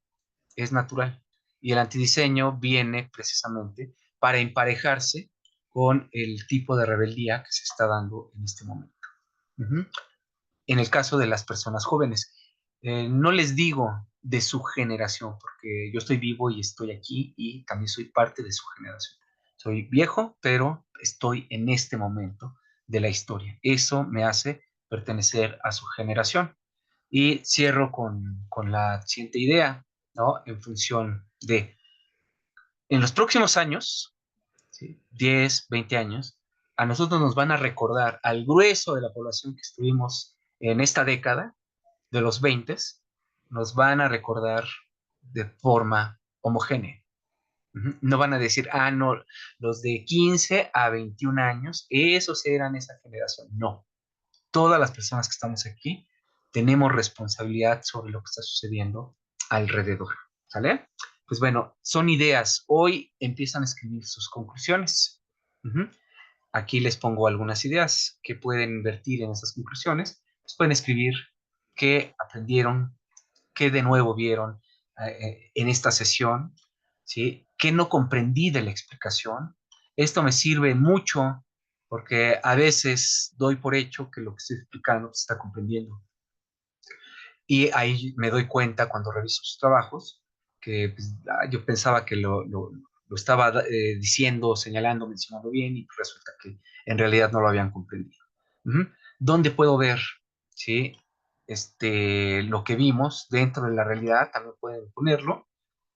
es natural. Y el antidiseño viene precisamente para emparejarse con el tipo de rebeldía que se está dando en este momento. Uh-huh. En el caso de las personas jóvenes, no les digo de su generación, porque yo estoy vivo y estoy aquí y también soy parte de su generación. Soy viejo, pero estoy en este momento de la historia. Eso me hace pertenecer a su generación. Y cierro con la siguiente idea, ¿no? En función de, en los próximos años, ¿sí? 10, 20 años, a nosotros nos van a recordar al grueso de la población que estuvimos en esta década, de los 20, nos van a recordar de forma homogénea. No van a decir, ah, no, los de 15 a 21 años, esos eran esa generación. No, todas las personas que estamos aquí tenemos responsabilidad sobre lo que está sucediendo alrededor. ¿Sale? Pues bueno, son ideas. Hoy empiezan a escribir sus conclusiones. Aquí les pongo algunas ideas que pueden vertir en esas conclusiones. Pues pueden escribir qué aprendieron, qué de nuevo vieron en esta sesión, ¿sí? ¿Qué no comprendí de la explicación? Esto me sirve mucho porque a veces doy por hecho que lo que estoy explicando se está comprendiendo. Y ahí me doy cuenta cuando reviso sus trabajos que pues, yo pensaba que lo estaba diciendo, señalando, mencionando bien y resulta que en realidad no lo habían comprendido. ¿Dónde puedo ver, ¿sí? Lo que vimos dentro de la realidad? También pueden ponerlo.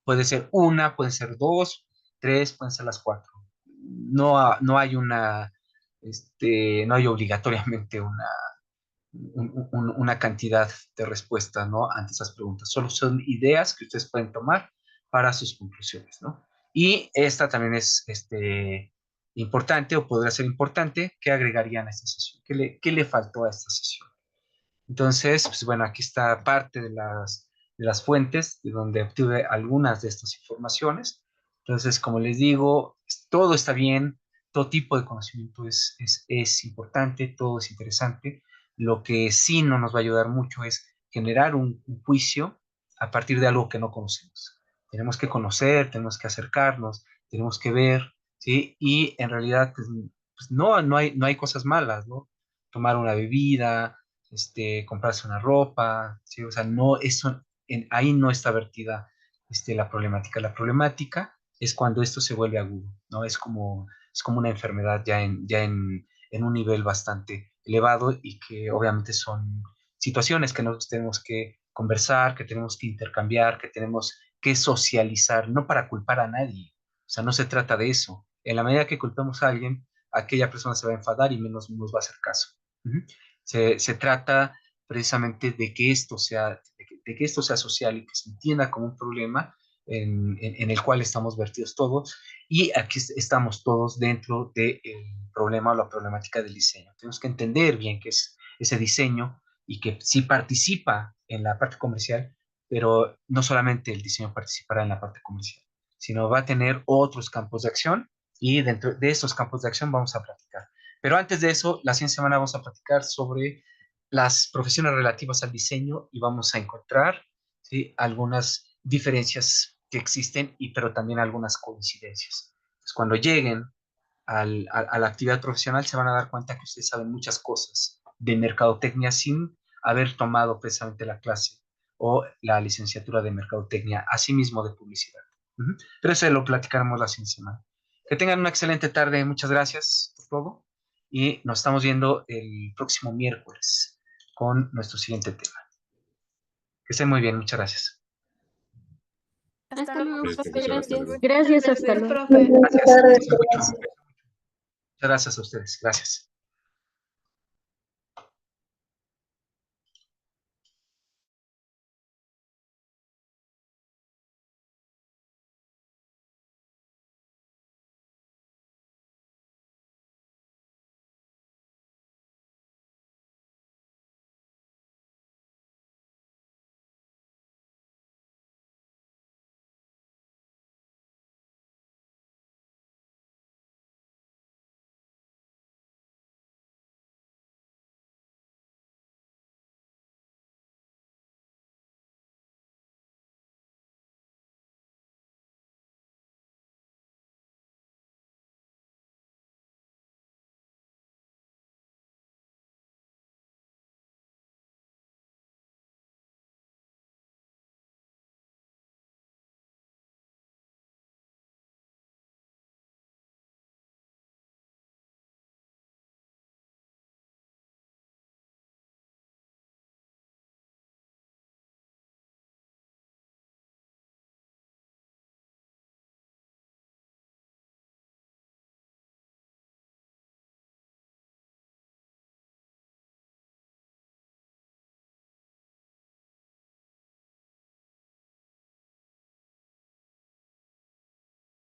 Puede ser una, pueden ser dos, tres, pueden ser las cuatro. No hay no hay obligatoriamente una cantidad de respuestas, ¿no? Ante esas preguntas. Solo son ideas que ustedes pueden tomar para sus conclusiones, ¿no? Y esta también es importante o podría ser importante. ¿Qué agregarían a esta sesión? ¿Qué le faltó a esta sesión? Entonces, pues bueno, aquí está parte de las fuentes de donde obtuve algunas de estas informaciones. Entonces, como les digo, todo está bien, todo tipo de conocimiento es importante, todo es interesante. Lo que sí no nos va a ayudar mucho es generar un juicio a partir de algo que no conocemos. Tenemos que conocer, tenemos que acercarnos, tenemos que ver, ¿sí? Y en realidad, pues no hay cosas malas, ¿no? Tomar una bebida, comprarse una ropa, ¿sí? O sea, no, eso, ahí no está vertida la problemática. La problemática es cuando esto se vuelve agudo, ¿no? Es como una enfermedad en un nivel bastante elevado y que obviamente son situaciones que nosotros tenemos que conversar, que tenemos que intercambiar, que tenemos que socializar, no para culpar a nadie. O sea, no se trata de eso. En la medida que culpemos a alguien, aquella persona se va a enfadar y menos nos va a hacer caso. Uh-huh. Se trata precisamente de que esto sea, de que esto sea social y que se entienda como un problema en el cual estamos vertidos todos y aquí estamos todos dentro del problema o la problemática del diseño. Tenemos que entender bien qué es ese diseño y que sí participa en la parte comercial, pero no solamente el diseño participará en la parte comercial, sino va a tener otros campos de acción y dentro de esos campos de acción vamos a platicar. Pero antes de eso, la siguiente semana vamos a platicar sobre las profesiones relativas al diseño y vamos a encontrar, ¿sí?, algunas diferencias que existen, pero también algunas coincidencias. Pues cuando lleguen a la actividad profesional se van a dar cuenta que ustedes saben muchas cosas de mercadotecnia sin haber tomado precisamente la clase o la licenciatura de mercadotecnia, asimismo de publicidad. Pero eso lo platicaremos la siguiente semana. Que tengan una excelente tarde. Muchas gracias por todo. Y nos estamos viendo el próximo miércoles con nuestro siguiente tema. Que estén muy bien. Muchas gracias. Hasta Hasta luego, luego, profe. profesor. Hasta Gracias. luego. Gracias, hasta Gracias, luego. profe. Gracias. Muchas gracias a ustedes. Gracias.